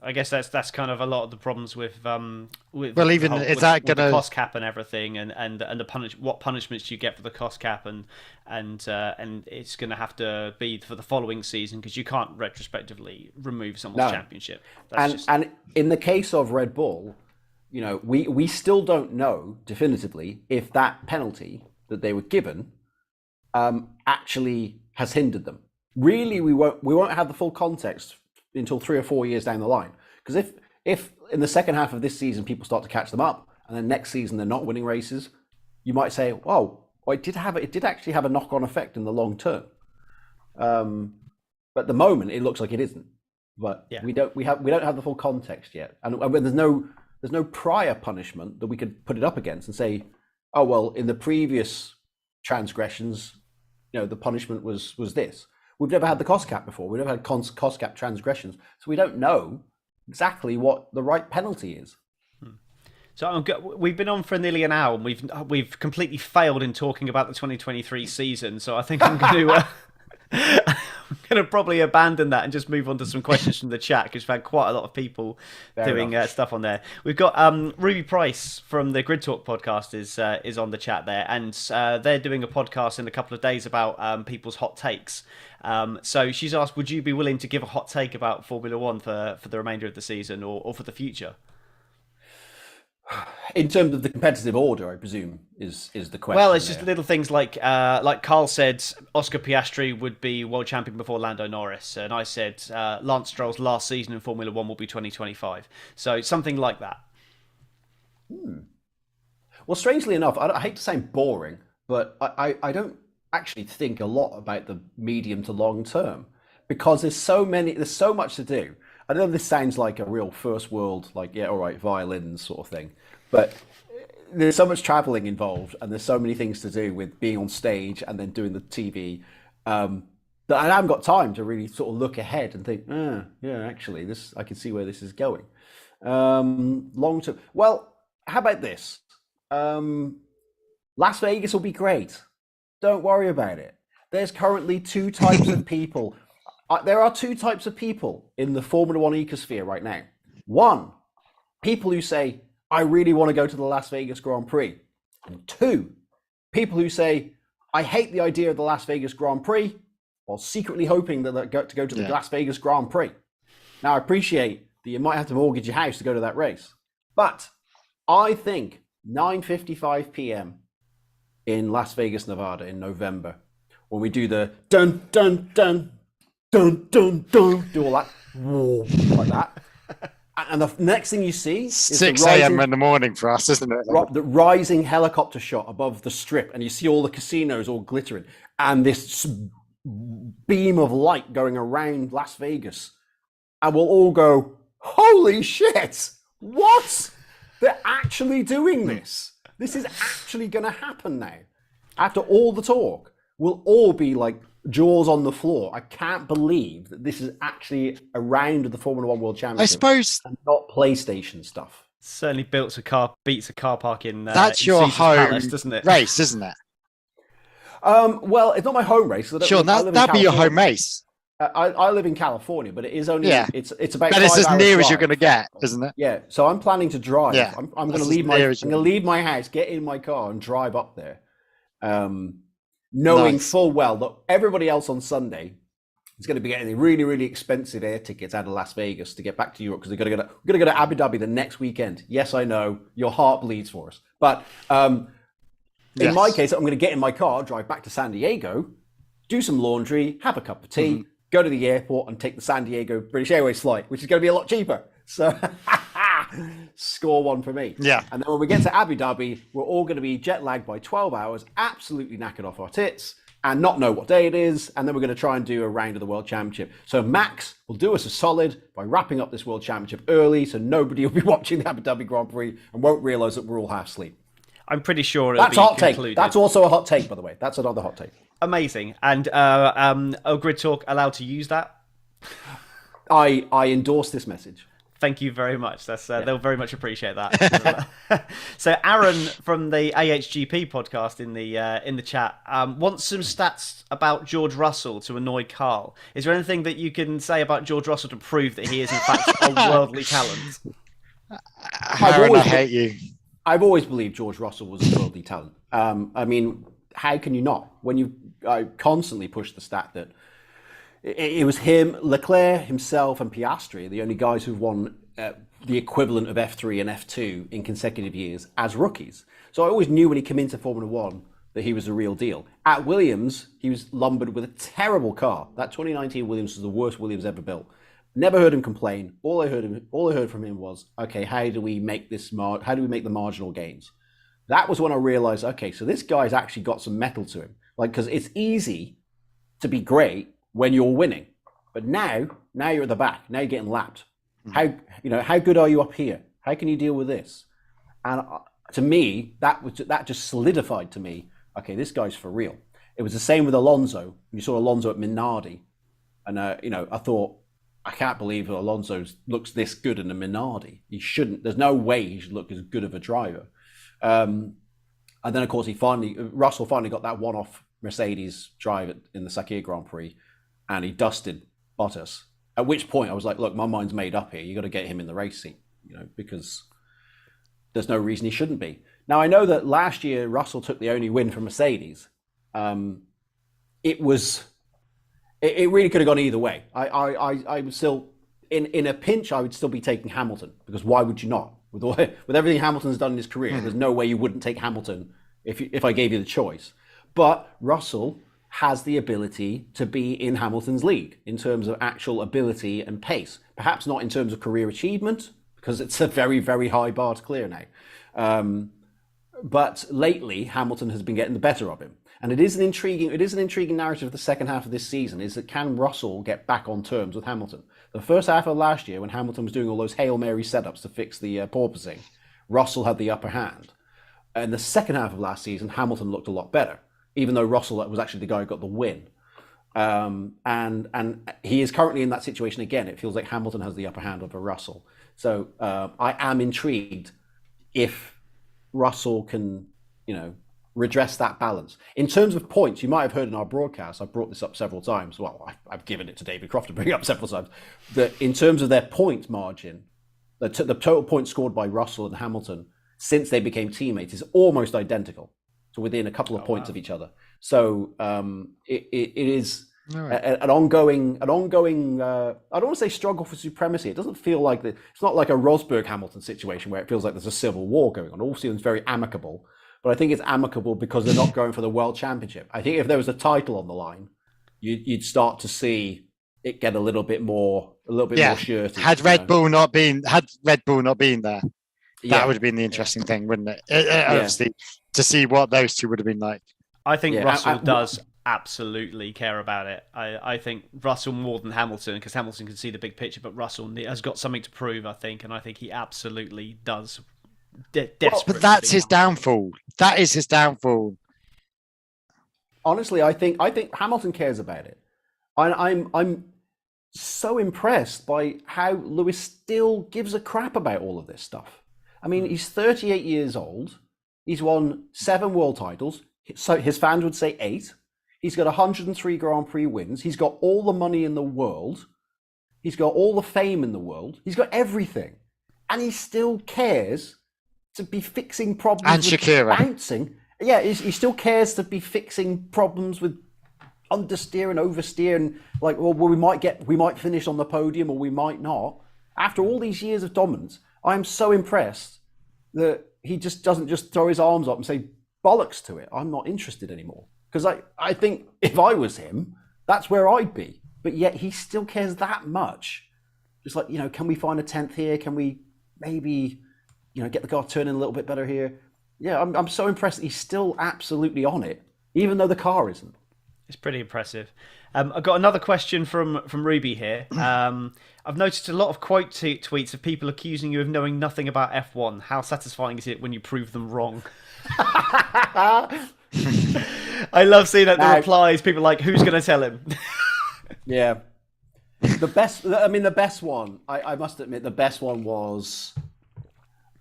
I guess that's kind of a lot of the problems with is that the gonna cost cap and everything, and what punishments you get for the cost cap, and it's going to have to be for the following season because you can't retrospectively remove someone's championship. And in the case of Red Bull, we still don't know definitively if that penalty that they were given actually has hindered them. Really, we won't have the full context until 3 or 4 years down the line. Because if in the second half of this season people start to catch them up, and then next season they're not winning races, you might say, "Oh, it did actually have a knock-on effect in the long term." But at the moment, it looks like it isn't. But we don't have the full context yet, and there's no prior punishment that we could put it up against and say, "Oh well, in the previous transgressions, the punishment was this." We've never had the cost cap before. We've never had cost cap transgressions, so we don't know exactly what the right penalty is. So we've been on for nearly an hour, and we've completely failed in talking about the 2023 season. So I think I'm going to I'm going to probably abandon that and just move on to some questions from the chat because we've had quite a lot of people doing stuff on there. We've got Ruby Price from the Grid Talk podcast is on the chat there, and they're doing a podcast in a couple of days about people's hot takes. So she's asked, would you be willing to give a hot take about Formula One for the remainder of the season or for the future? In terms of the competitive order, I presume is the question. Well, it's just little things like Carl said, Oscar Piastri would be world champion before Lando Norris, and I said Lance Stroll's last season in Formula One will be 2025. So something like that. Well, strangely enough, I hate to sound boring, but I don't actually think a lot about the medium to long term because there's so much to do. I know this sounds like a real first world, violins sort of thing, but there's so much traveling involved and there's so many things to do with being on stage and then doing the TV that I haven't got time to really sort of look ahead and think, actually, I can see where this is going. Long term. Well, how about this? Las Vegas will be great. Don't worry about it. There's currently two types of people. There are two types of people in the Formula One ecosphere right now. One, people who say, I really want to go to the Las Vegas Grand Prix. And two, people who say, I hate the idea of the Las Vegas Grand Prix, while secretly hoping that they'll get to go to the Las Vegas Grand Prix. Now, I appreciate that you might have to mortgage your house to go to that race. But I think 9:55 p.m. in Las Vegas, Nevada in November, when we do the dun, dun, dun, dun, dun, dun, do all that, whoa, like that. And the next thing you see is 6 a.m. in the morning for us, isn't it? the rising helicopter shot above the strip, and you see all the casinos all glittering, and this beam of light going around Las Vegas, and we'll all go, holy shit, what? They're actually doing this. This is actually going to happen now. After all the talk, we'll all be like jaws on the floor. I can't believe that this is actually a round of the Formula One World Championship. I suppose and not PlayStation stuff. Certainly beats a car park in that's in your Caesar's home Palace, doesn't it? race, isn't it? Well, it's not my home race. Sure, that'd be your home race. I live in California, but it is only it's about. But it's 5 as hours near as drive. you're going to get, isn't it? Yeah, so I'm planning to drive. Yeah, I'm going that's to as leave my near as I'm you going to leave my house, get in my car, and drive up there, knowing Nice. full well that everybody else on Sunday is going to be getting the really, really expensive air tickets out of Las Vegas to get back to Europe because we're going to go to Abu Dhabi the next weekend. Yes, I know your heart bleeds for us, but in my case, I'm going to get in my car, drive back to San Diego, do some laundry, have a cup of tea, go to the airport, and take the San Diego British Airways flight, which is going to be a lot cheaper. So, score one for me. Yeah. And then when we get to Abu Dhabi, we're all going to be jet lagged by 12 hours, absolutely knackered off our tits, and not know what day it is. And then we're going to try and do a round of the World Championship. So Max will do us a solid by wrapping up this World Championship early, so nobody will be watching the Abu Dhabi Grand Prix and won't realise that we're all half asleep. I'm pretty sure it'll That's be a hot concluded. take. That's also a hot take, by the way. That's another hot take. Amazing. And Grid Talk allowed to use that? I endorse this message. Thank you very much. They'll very much appreciate that. So Aaron from the AHGP podcast in the chat wants some stats about George Russell to annoy Carl. Is there anything that you can say about George Russell to prove that he is in fact a worldly talent? Aaron, I hate you. I've always believed George Russell was a worldly talent. I mean, how can you not? When you constantly push the stat that it was him, Leclerc himself, and Piastri, the only guys who've won the equivalent of F3 and F2 in consecutive years as rookies. So I always knew when he came into Formula One that he was the real deal. At Williams, he was lumbered with a terrible car. That 2019 Williams was the worst Williams ever built. Never heard him complain. All I heard from him was, okay, how do we make the marginal gains? That was when I realized, okay, so this guy's actually got some metal to him. Like, because it's easy to be great when you're winning, but now you're at the back. Now you're getting lapped. How good are you up here? How can you deal with this? And to me, that just solidified to me. Okay, this guy's for real. It was the same with Alonso. You saw Alonso at Minardi, and I thought, I can't believe Alonso looks this good in a Minardi. He shouldn't. There's no way he should look as good of a driver. And then, of course, Russell finally got that one-off Mercedes drive in the Sakir Grand Prix, and he dusted Bottas. At which point, I was like, look, my mind's made up here. You got to get him in the race seat, because there's no reason he shouldn't be. Now, I know that last year Russell took the only win from Mercedes. It really could have gone either way. I would still, in a pinch, I would still be taking Hamilton, because why would you not? With everything Hamilton's done in his career, there's no way you wouldn't take Hamilton if I gave you the choice. But Russell has the ability to be in Hamilton's league in terms of actual ability and pace. Perhaps not in terms of career achievement, because it's a very, very high bar to clear now. But lately, Hamilton has been getting the better of him. And it is an intriguing narrative of the second half of this season, is that can Russell get back on terms with Hamilton? The first half of last year, when Hamilton was doing all those Hail Mary setups to fix the porpoising, Russell had the upper hand. In the second half of last season, Hamilton looked a lot better, even though Russell was actually the guy who got the win. And he is currently in that situation again. It feels like Hamilton has the upper hand over Russell. So I am intrigued if Russell can, redress that balance. In terms of points, you might have heard in our broadcast, I've brought this up several times. Well, I've given it to David Croft to bring it up several times. That in terms of their point margin, the total points scored by Russell and Hamilton since they became teammates is almost identical. So within a couple of points of each other. So it is an ongoing. I don't want to say struggle for supremacy. It doesn't feel like it's not like a Rosberg Hamilton situation where it feels like there's a civil war going on. It all seems very amicable. But I think it's amicable because they're not going for the world championship. I think if there was a title on the line, you'd start to see it get a little bit more shirty. Had Red Bull not been there, that would have been the interesting thing, wouldn't it? Obviously, to see what those two would have been like. I think Russell does absolutely care about it. I think Russell more than Hamilton, because Hamilton can see the big picture, but Russell has got something to prove, I think, and I think he absolutely does. Desperate. But that's his downfall. That is his downfall. Honestly, I think Hamilton cares about it. I'm so impressed by how Lewis still gives a crap about all of this stuff. I mean, he's 38 years old. He's won 7 world titles. So his fans would say 8. He's got 103 Grand Prix wins. He's got all the money in the world. He's got all the fame in the world. He's got everything. And he still cares to be fixing problems and with Shakira. Bouncing. Yeah, he still cares to be fixing problems with understeer and oversteer and like, well, we might finish on the podium or we might not. After all these years of dominance, I'm so impressed that he just doesn't just throw his arms up and say, bollocks to it. I'm not interested anymore. Because I think if I was him, that's where I'd be. But yet he still cares that much. Just like, can we find a 10th here? Can we maybe, get the car turning a little bit better here? Yeah, I'm so impressed that he's still absolutely on it, even though the car isn't. It's pretty impressive. I've got another question from Ruby here. I've noticed a lot of quote tweets of people accusing you of knowing nothing about F1. How satisfying is it when you prove them wrong? I love seeing that the replies. People are like, who's going to tell him? Yeah. The best one, I must admit, the best one was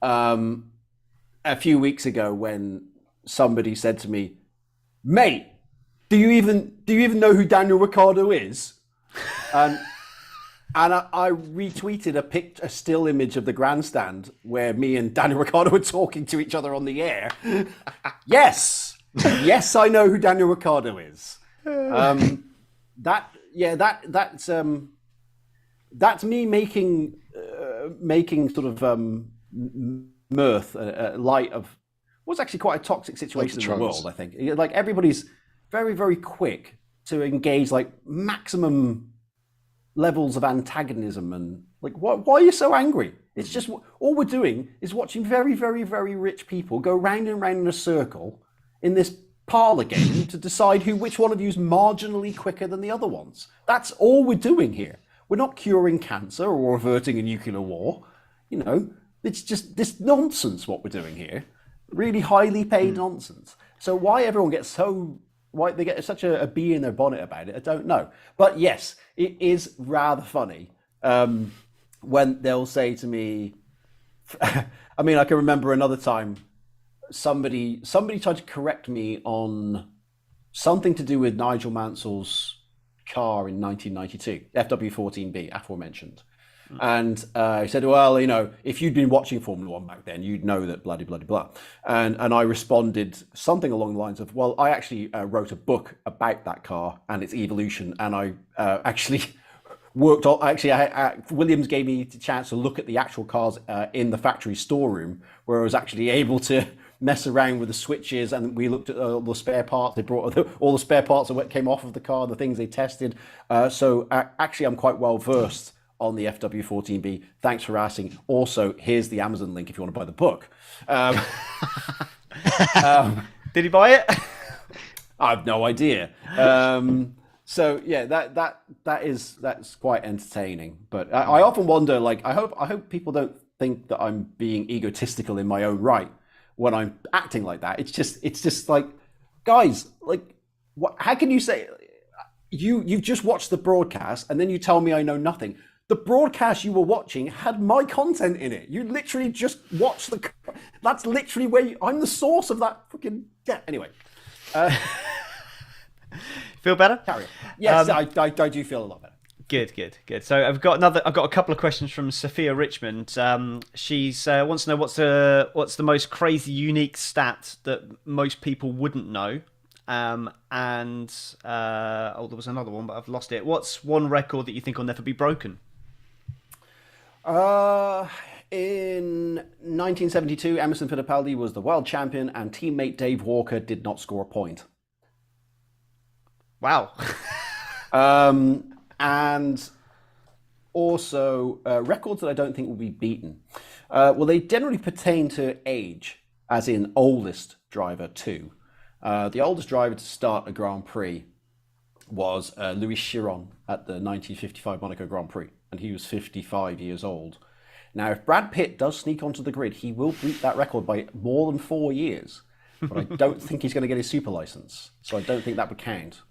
a few weeks ago when somebody said to me, mate, do you even know who Daniel Ricciardo is? And I retweeted a still image of the grandstand where me and Daniel Ricciardo were talking to each other on the air. Yes, I know who Daniel Ricciardo is. That's me making sort of mirth, light of what's actually quite a toxic situation in the world. I think like everybody's very, very quick to engage like maximum levels of antagonism and like why are you so angry? It's just all we're doing is watching very, very, very rich people go round and round in a circle in this parlor game to decide which one of you is marginally quicker than the other ones. That's all we're doing here. We're not curing cancer or averting a nuclear war. It's just this nonsense what we're doing here. Really highly paid nonsense. So why everyone gets why they get such a bee in their bonnet about it, I don't know. But yes, it is rather funny when they'll say to me, I mean, I can remember another time somebody tried to correct me on something to do with Nigel Mansell's car in 1992, FW14B, aforementioned. And he said, well, if you'd been watching Formula One back then, you'd know that bloody, bloody, blah. And I responded something along the lines of, well, I actually wrote a book about that car and its evolution. And I actually worked on, Williams gave me the chance to look at the actual cars in the factory storeroom, where I was actually able to mess around with the switches, and we looked at all the spare parts. They brought all the spare parts that came off of the car, the things they tested. So actually, I'm quite well versed on the FW14B. Thanks for asking. Also, here's the Amazon link if you want to buy the book. Did he buy it? I have no idea. So yeah, that's quite entertaining. But I often wonder, like, I hope people don't think that I'm being egotistical in my own right when I'm acting like that. It's just like, guys, like, how can you say you've just watched the broadcast and then you tell me I know nothing? The broadcast you were watching had my content in it. You literally just watched That's literally where I'm the source of that fucking. Yeah. Anyway, Feel better? carry on. Yes, I do feel a lot better. Good. So I've got a couple of questions from Sophia Richmond. She's wants to know what's the most crazy, unique stat that most people wouldn't know. There was another one, but I've lost it. What's one record that you think will never be broken? In 1972, Emerson Fittipaldi was the world champion, and teammate Dave Walker did not score a point. Wow. And also records that I don't think will be beaten. Well, they generally pertain to age, as in oldest driver too. The oldest driver to start a Grand Prix was Louis Chiron at the 1955 Monaco Grand Prix, and he was 55 years old. Now, if Brad Pitt does sneak onto the grid, he will beat that record by more than 4 years. But I don't think he's going to get his super license, so I don't think that would count.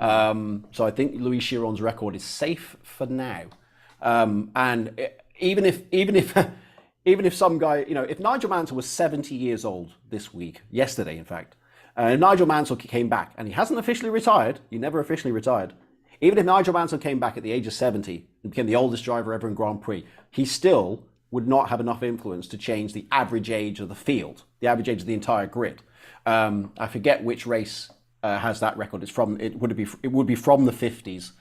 So I think Louis Chiron's record is safe for now. And even if some guy, if Nigel Mansell was 70 years old yesterday, in fact, Nigel Mansell came back, and he hasn't officially retired. He never officially retired. Even if Nigel Mansell came back at the age of 70 and became the oldest driver ever in Grand Prix, he still would not have enough influence to change the average age of the field, the average age of the entire grid. I forget which race has that record. It would be from the 50s,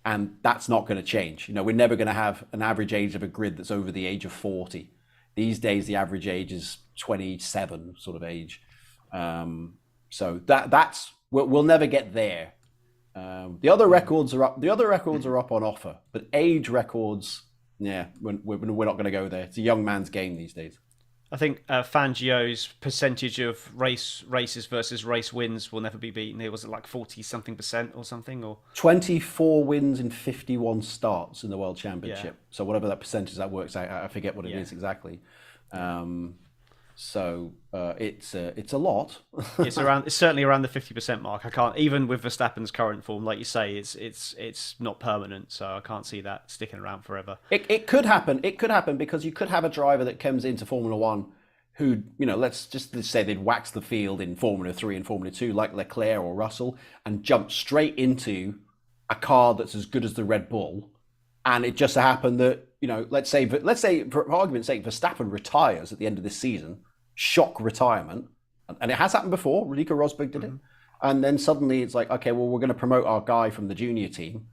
and that's not going to change. We're never going to have an average age of a grid that's over the age of 40. These days, the average age is 27 sort of age. So we'll never get there. The other records are up. The other records are up on offer, but age records, we're not going to go there. It's a young man's game these days. I think Fangio's percentage of races versus race wins will never be beaten. It was like 40-something% or something, or 24 wins in 51 starts in the World Championship. Yeah. So whatever that percentage that works out, I forget what it is exactly. So it's a lot. It's certainly around the 50% mark. I can't, even with Verstappen's current form, like you say, it's not permanent. So I can't see that sticking around forever. It could happen. It could happen because you could have a driver that comes into Formula One who, let's say they'd wax the field in Formula 3 and Formula 2 like Leclerc or Russell and jump straight into a car that's as good as the Red Bull. And it just so happened that, let's say for argument's sake, Verstappen retires at the end of this season, shock retirement. And it has happened before. Rico Rosberg did it. And then suddenly it's like, okay, well, we're going to promote our guy from the junior team.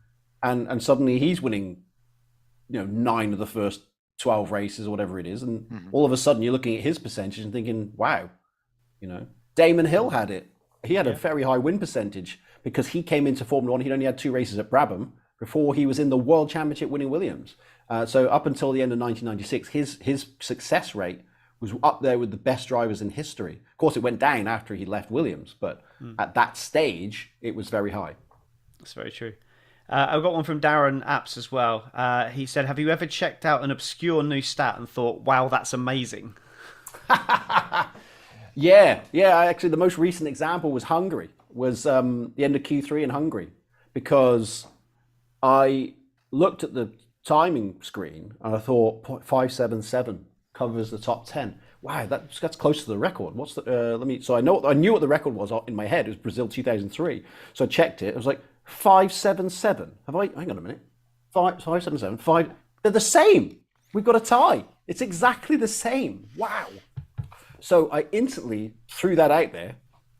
And suddenly he's winning, 9 of the first 12 races or whatever it is. And all of a sudden you're looking at his percentage and thinking, wow, Damon Hill had it. He had a very high win percentage because he came into Formula One. He'd only had 2 races at Brabham before he was in the World Championship winning Williams. So up until the end of 1996, his success rate was up there with the best drivers in history. Of course, it went down after he left Williams, but at that stage, it was very high. That's very true. I've got one from Darren Apps as well. He said, have you ever checked out an obscure new stat and thought, wow, that's amazing? Yeah. Actually, the most recent example was Hungary, the end of Q3 in Hungary, because I looked at the timing screen and I thought 577 covers the top 10. Wow, that's close to the record. What's the? So I knew what the record was in my head. It was Brazil 2003. So I checked it. I was like 577. Hang on a minute. 577. 5. They're the same. We've got a tie. It's exactly the same. Wow. So I instantly threw that out there,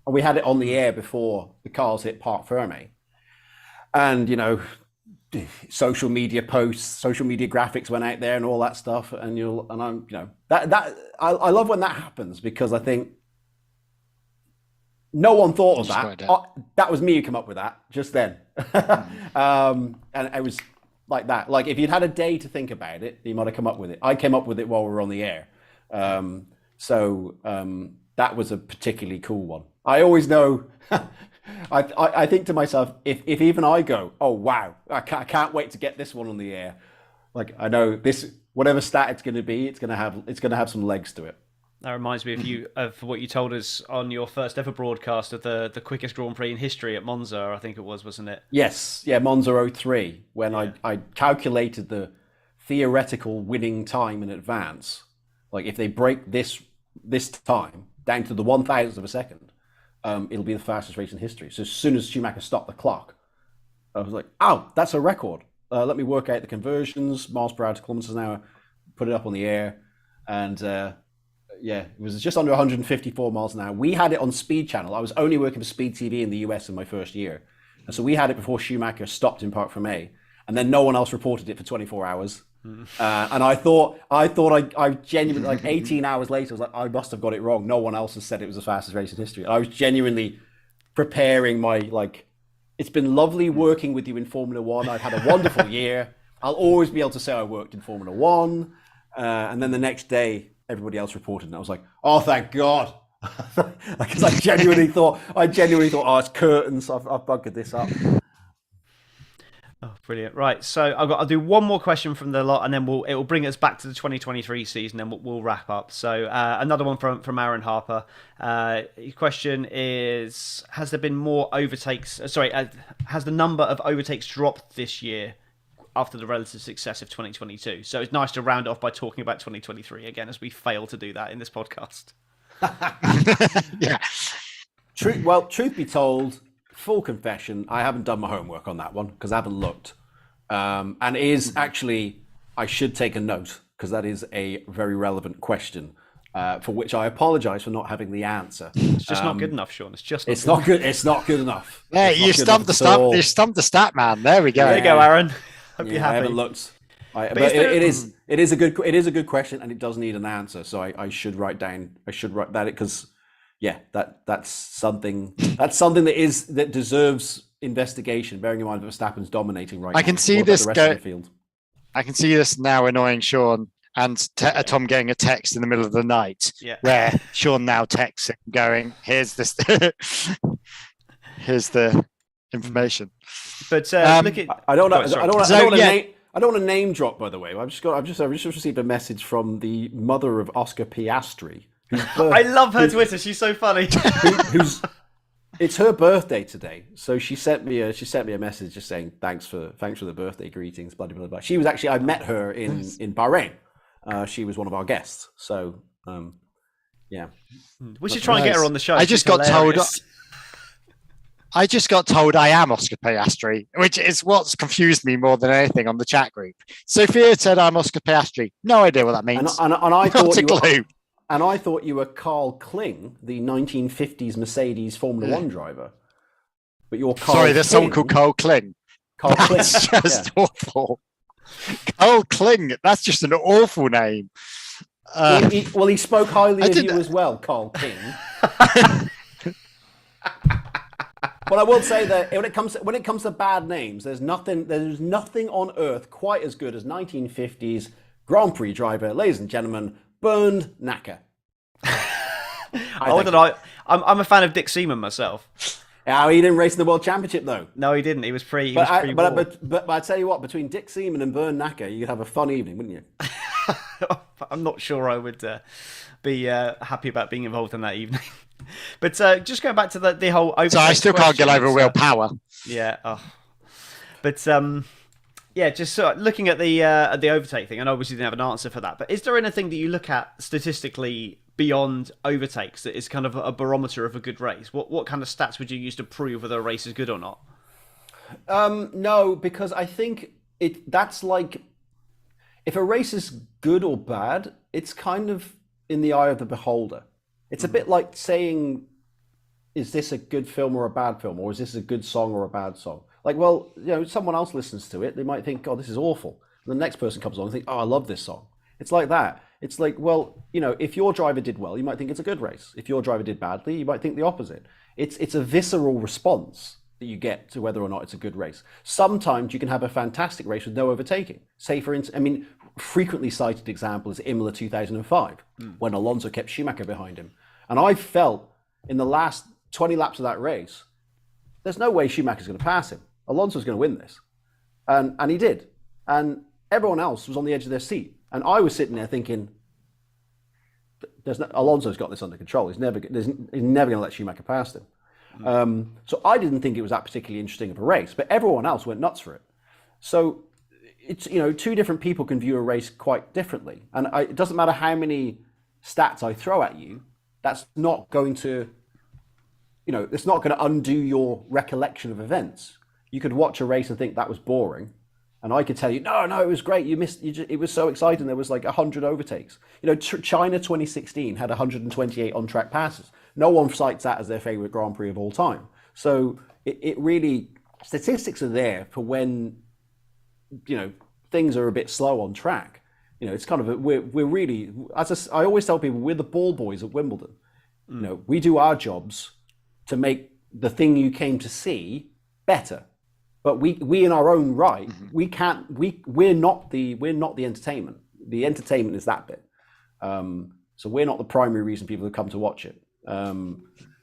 and we had it on the air before the cars hit Parc Fermé. And social media posts, social media graphics went out there, and all that stuff. And I love when that happens because I think no one thought of that. That was me who came up with that just then. And it was like that. Like if you'd had a day to think about it, you might have come up with it. I came up with it while we were on the air. So that was a particularly cool one. I always know. I think to myself, if even I go, oh wow, I can't wait to get this one on the air. Like I know this, whatever stat it's going to be, it's going to have some legs to it. That reminds me of what you told us on your first ever broadcast of the quickest Grand Prix in history at Monza, I think it was, wasn't it? Yes, yeah, Monza 03, when I calculated the theoretical winning time in advance. Like if they break this this time down to the 1,000th of a second, it'll be the fastest race in history. So as soon as Schumacher stopped the clock, I was like, oh, that's a record. Let me work out the conversions, miles per hour to kilometers an hour, put it up on the air. And it was just under 154 miles an hour. We had it on Speed Channel. I was only working for Speed TV in the US in my first year. And so we had it before Schumacher stopped in Park Fermé. And then no one else reported it for 24 hours. And I thought I genuinely, like 18 hours later, I was like, I must have got it wrong. No one else has said it was the fastest race in history. And I was genuinely preparing it's been lovely working with you in Formula One. I've had a wonderful year. I'll always be able to say I worked in Formula One. And then the next day, everybody else reported, and I was like, oh, thank God. Because I genuinely thought, oh, it's curtains. I've buggered this up. Oh, brilliant! Right, so I'll do one more question from the lot, and then it will bring us back to the 2023 season, and we'll wrap up. So another one from Aaron Harper. His question is: has there been more overtakes? Has the number of overtakes dropped this year after the relative success of 2022? So it's nice to round off by talking about 2023 again, as we fail to do that in this podcast. Yeah. Truth be told, full confession, I haven't done my homework on that one because I haven't looked. And it is actually, I should take a note because that is a very relevant question for which I apologize for not having the answer. It's just not good enough, Sean. It's not good. It's not good enough. Yeah, you stumped the stat man. There we go. There you go, Aaron. Hope you're happy. I haven't looked. It is a good question, and it does need an answer. So I should write that because that's something that deserves investigation. Bearing in mind that Verstappen's dominating right now. I can see this field. I can see this now annoying Sean and Tom getting a text in the middle of the night where Sean now texts him going, "Here's this, here's the information." But look at I don't want to name drop. By the way, I've just received a message from the mother of Oscar Piastri. I love her Twitter. She's so funny. It's her birthday today, so she sent me a message just saying thanks for the birthday greetings. Blah blah blah. She was actually, I met her in Bahrain. She was one of our guests. So yeah, we should try and get her on the show. I just got told I am Oscar Piastri, which is what's confused me more than anything on the chat group. Sophia said I'm Oscar Piastri. No idea what that means. And I thought Not a clue. And I thought you were Carl Kling, the 1950s Mercedes Formula One driver. But you're Carl Sorry, there's someone called Carl Kling. Carl Kling. That's just awful. Carl Kling, that's just an awful name. He spoke highly of you as well, Carl King. But I will say that when it comes to bad names, there's nothing on earth quite as good as 1950s Grand Prix driver, ladies and gentlemen, Bernd Nacker. I'm a fan of Dick Seaman myself. Oh, he didn't race in the World Championship though. No, he didn't. He was pretty. But I tell you what, between Dick Seaman and Bernd Nacker, you'd have a fun evening, wouldn't you? I'm not sure I would be happy about being involved in that evening. But just going back to the whole overtake. So I still can't get over willpower. Yeah. Oh. But just sort of looking at the overtake thing, and obviously didn't have an answer for that. But is there anything that you look at statistically beyond overtakes that is kind of a barometer of a good race? What kind of stats would you use to prove whether a race is good or not? No, because I think that's like, if a race is good or bad, it's kind of in the eye of the beholder. It's a bit like saying, is this a good film or a bad film? Or is this a good song or a bad song? Like, well, someone else listens to it. They might think, oh, this is awful. And the next person comes along and think, oh, I love this song. It's like that. It's like, well, if your driver did well, you might think it's a good race. If your driver did badly, you might think the opposite. It's a visceral response that you get to whether or not it's a good race. Sometimes you can have a fantastic race with no overtaking. Say, for instance, frequently cited example is Imola 2005, when Alonso kept Schumacher behind him. And I felt in the last 20 laps of that race, there's no way Schumacher's going to pass him. Alonso's going to win this. And he did. And everyone else was on the edge of their seat. And I was sitting there thinking, Alonso's got this under control. He's never going to let Schumacher pass him. So I didn't think it was that particularly interesting of a race, but everyone else went nuts for it. So it's, two different people can view a race quite differently. And it doesn't matter how many stats I throw at you, that's not going to, it's not going to undo your recollection of events. You could watch a race and think that was boring, and I could tell you, no, it was great. You missed. It was so exciting. There was like 100 overtakes. China 2016 had 128 on-track passes. No one cites that as their favorite Grand Prix of all time. So it really, statistics are there for when, things are a bit slow on track. It's kind of we're really, I always tell people, we're the ball boys at Wimbledon. We do our jobs to make the thing you came to see better. But we in our own right, we're not the entertainment. The entertainment is that bit. So we're not the primary reason people have come to watch it.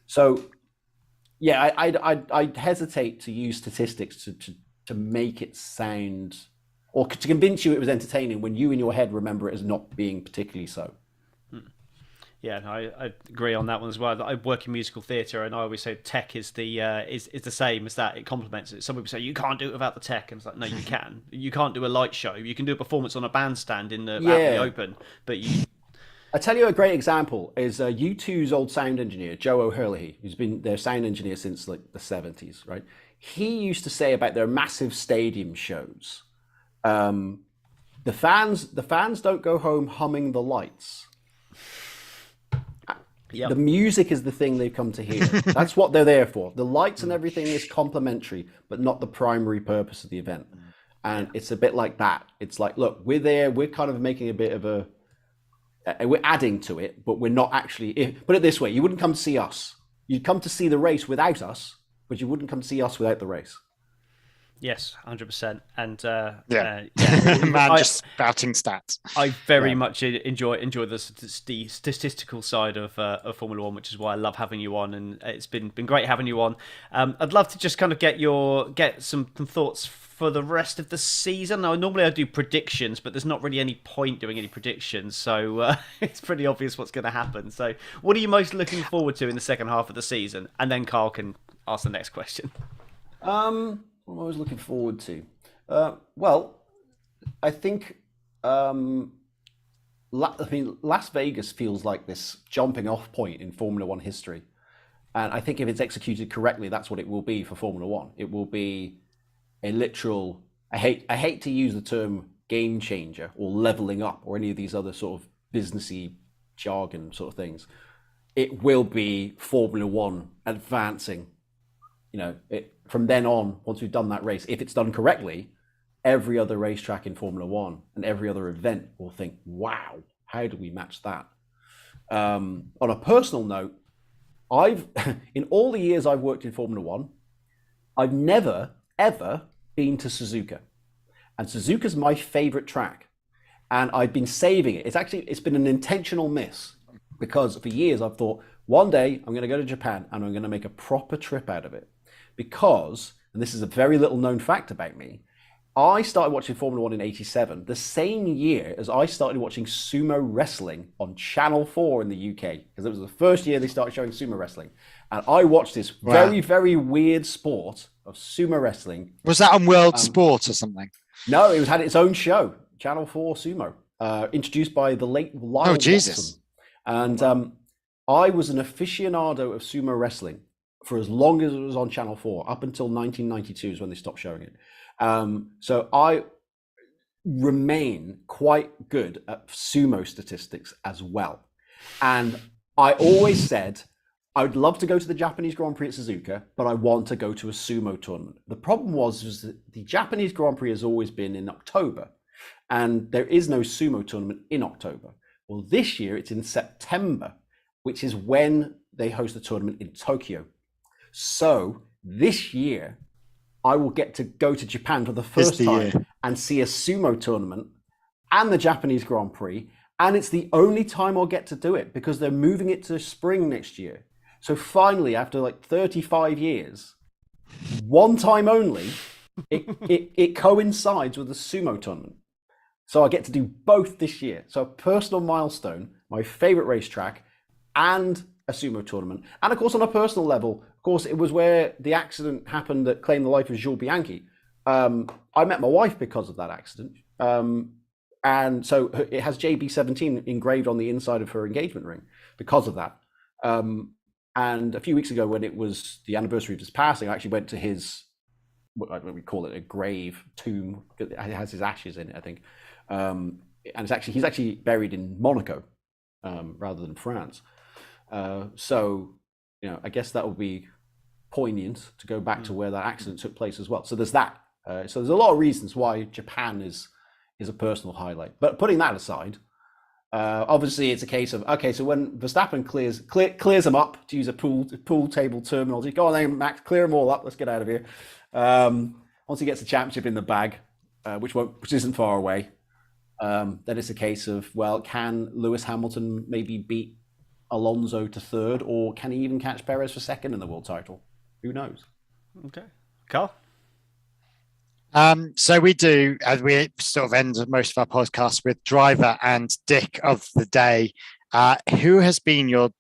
So yeah, I hesitate to use statistics to make it sound, or to convince you it was entertaining when you in your head remember it as not being particularly so. Yeah, no, I agree on that one as well. I work in musical theatre, and I always say tech is the same as that. It complements it. Some people say you can't do it without the tech, and it's like, no, you can. You can't do a light show. You can do a performance on a bandstand at the Open, but you. I tell you a great example is U2's old sound engineer, Joe O'Herlihy, who's been their sound engineer since like the 70s, right? He used to say about their massive stadium shows, the fans don't go home humming the lights. Yep. The music is the thing they've come to hear. That's what they're there for. The lights and everything is complementary, but not the primary purpose of the event. And it's a bit like that. It's like, look, we're there. We're kind of making a bit of we're adding to it, but we're not actually. Put it this way: you wouldn't come to see us. You'd come to see the race without us, but you wouldn't come to see us without the race. Yes, 100%. And just spouting stats. I very much enjoy the statistical side of Formula One, which is why I love having you on, and it's been great having you on. I'd love to just kind of get some thoughts for the rest of the season. Now, normally I do predictions, but there's not really any point doing any predictions, so it's pretty obvious what's going to happen. So, what are you most looking forward to in the second half of the season? And then Carl can ask the next question. What am I always looking forward to? Well, I think Las Vegas feels like this jumping off point in Formula One history. And I think if it's executed correctly, that's what it will be for Formula One. It will be a literal, I hate to use the term game changer or leveling up or any of these other sort of businessy jargon sort of things. It will be Formula One advancing. From then on, once we've done that race, if it's done correctly, every other racetrack in Formula One and every other event will think, wow, how do we match that? On a personal note, in all the years I've worked in Formula One, I've never, ever been to Suzuka. And Suzuka's my favorite track. And I've been saving it. It's been an intentional miss, because for years I've thought, one day I'm going to go to Japan and I'm going to make a proper trip out of it. Because, and this is a very little known fact about me, I started watching Formula One in '87, the same year as I started watching sumo wrestling on Channel 4 in the UK, because it was the first year they started showing sumo wrestling. And I watched this very, very weird sport of sumo wrestling. Was that on World Sport or something? No, it had its own show, Channel 4 Sumo, introduced by the late Lyle Jesus. Watson. And I was an aficionado of sumo wrestling for as long as it was on Channel 4, up until 1992 is when they stopped showing it. So I remain quite good at sumo statistics as well. And I always said, I would love to go to the Japanese Grand Prix at Suzuka, but I want to go to a sumo tournament. The problem was that the Japanese Grand Prix has always been in October, and there is no sumo tournament in October. Well, this year it's in September, which is when they host the tournament in Tokyo. So this year, I will get to go to Japan for the first time and see a sumo tournament and the Japanese Grand Prix. And it's the only time I'll get to do it, because they're moving it to spring next year. So finally, after like 35 years, one time only, it coincides with the sumo tournament. So I get to do both this year. So a personal milestone, my favorite racetrack, and a sumo tournament. And of course, on a personal level, of course, it was where the accident happened that claimed the life of Jules Bianchi. I met my wife because of that accident. And so it has JB17 engraved on the inside of her engagement ring because of that. And a few weeks ago, when it was the anniversary of his passing, I actually went to his, what we call it, a grave tomb. It has his ashes in it, I think. And he's actually buried in Monaco rather than France. So, I guess that would be poignant to go back to where that accident took place as well. So there's that. So there's a lot of reasons why Japan is a personal highlight. But putting that aside, obviously it's a case of, okay, so when Verstappen clears them up, to use a pool table terminology, go on then, Max, clear them all up, let's get out of here. Once he gets the championship in the bag, which isn't far away, then it's a case of, well, can Lewis Hamilton maybe beat Alonso to third, or can he even catch Perez for second in the world title? Who knows? Okay. Carl? So we do, as we sort of end most of our podcasts with driver and dick of the day. Who has been your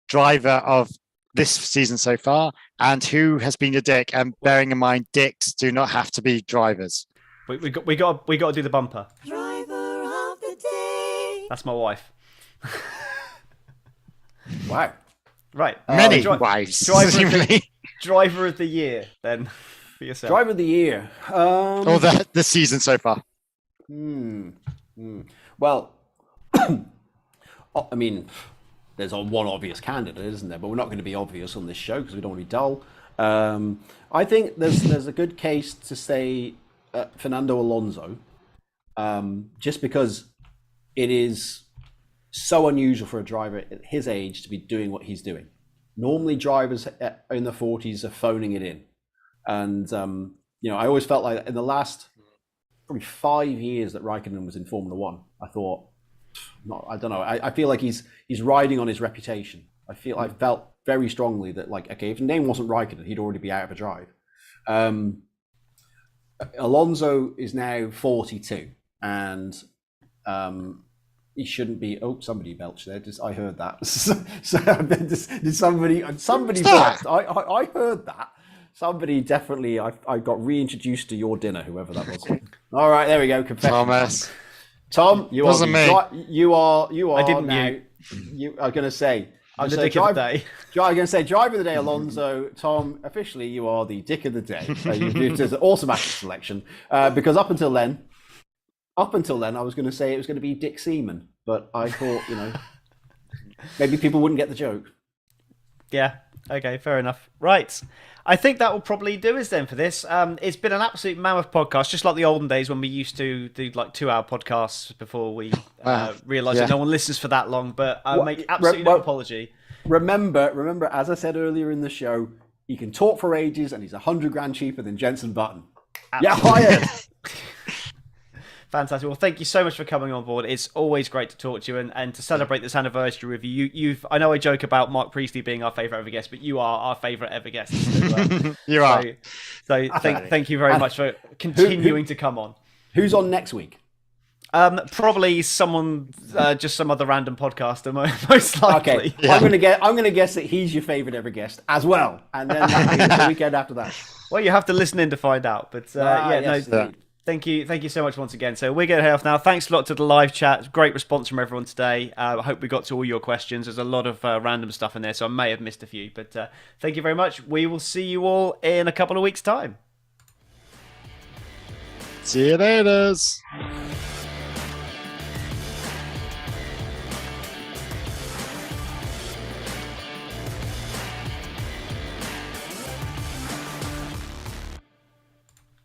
driver of this season so far, and who has been your dick? And bearing in mind, dicks do not have to be drivers. We got to do the bumper. Driver of the day. That's my wife. Wow. Right. Many wives. Driver of the year, then, for yourself. Driver of the year. Or the season so far. Well, I mean, there's one obvious candidate, isn't there? But we're not going to be obvious on this show because we don't want to be dull. I think there's a good case to say Fernando Alonso, just because it is so unusual for a driver at his age to be doing what he's doing. Normally, drivers in the 40s are phoning it in, and I always felt like in the last probably 5 years that Raikkonen was in Formula One, I thought, I don't know. I feel like he's riding on his reputation. I felt very strongly that, like, okay, if his name wasn't Raikkonen, he'd already be out of a drive. Alonso is now 42, and he shouldn't be. Oh, somebody belched there. I heard that. Did somebody belched? I heard that. Somebody definitely. I got reintroduced to your dinner, whoever that was. All right, there we go. Confession. Thomas. Tom, you Wasn't are. me. You are. I didn't now. You are going to say. I'm the dick of the day. I'm going to say driver of the day, Alonso. Tom, officially, you are the dick of the day. It's an automatic selection because up until then, I was going to say it was going to be Dick Seaman, but I thought, maybe people wouldn't get the joke. Yeah. Okay. Fair enough. Right. I think that will probably do us then for this. It's been an absolute mammoth podcast, just like the olden days when we used to do like 2-hour podcasts before we realised that no one listens for that long. But I make absolutely no apology. Remember, as I said earlier in the show, he can talk for ages, and he's $100,000 cheaper than Jenson Button. Absolutely. Yeah, hired. Fantastic. Well, thank you so much for coming on board. It's always great to talk to you and to celebrate this anniversary with you. I know I joke about Mark Priestley being our favourite ever guest, but you are our favourite ever guest. So, you are. So thank you very much for continuing to come on. Who's on next week? Probably someone, just some other random podcaster, most likely. Okay, Yeah. I'm gonna guess that he's your favourite ever guest as well, and then the weekend after that. Well, you have to listen in to find out. But yes, no. Thank you so much once again. So we're going to head off now. Thanks a lot to the live chat. Great response from everyone today. I hope we got to all your questions. There's a lot of random stuff in there, so I may have missed a few. But thank you very much. We will see you all in a couple of weeks' time. See you later.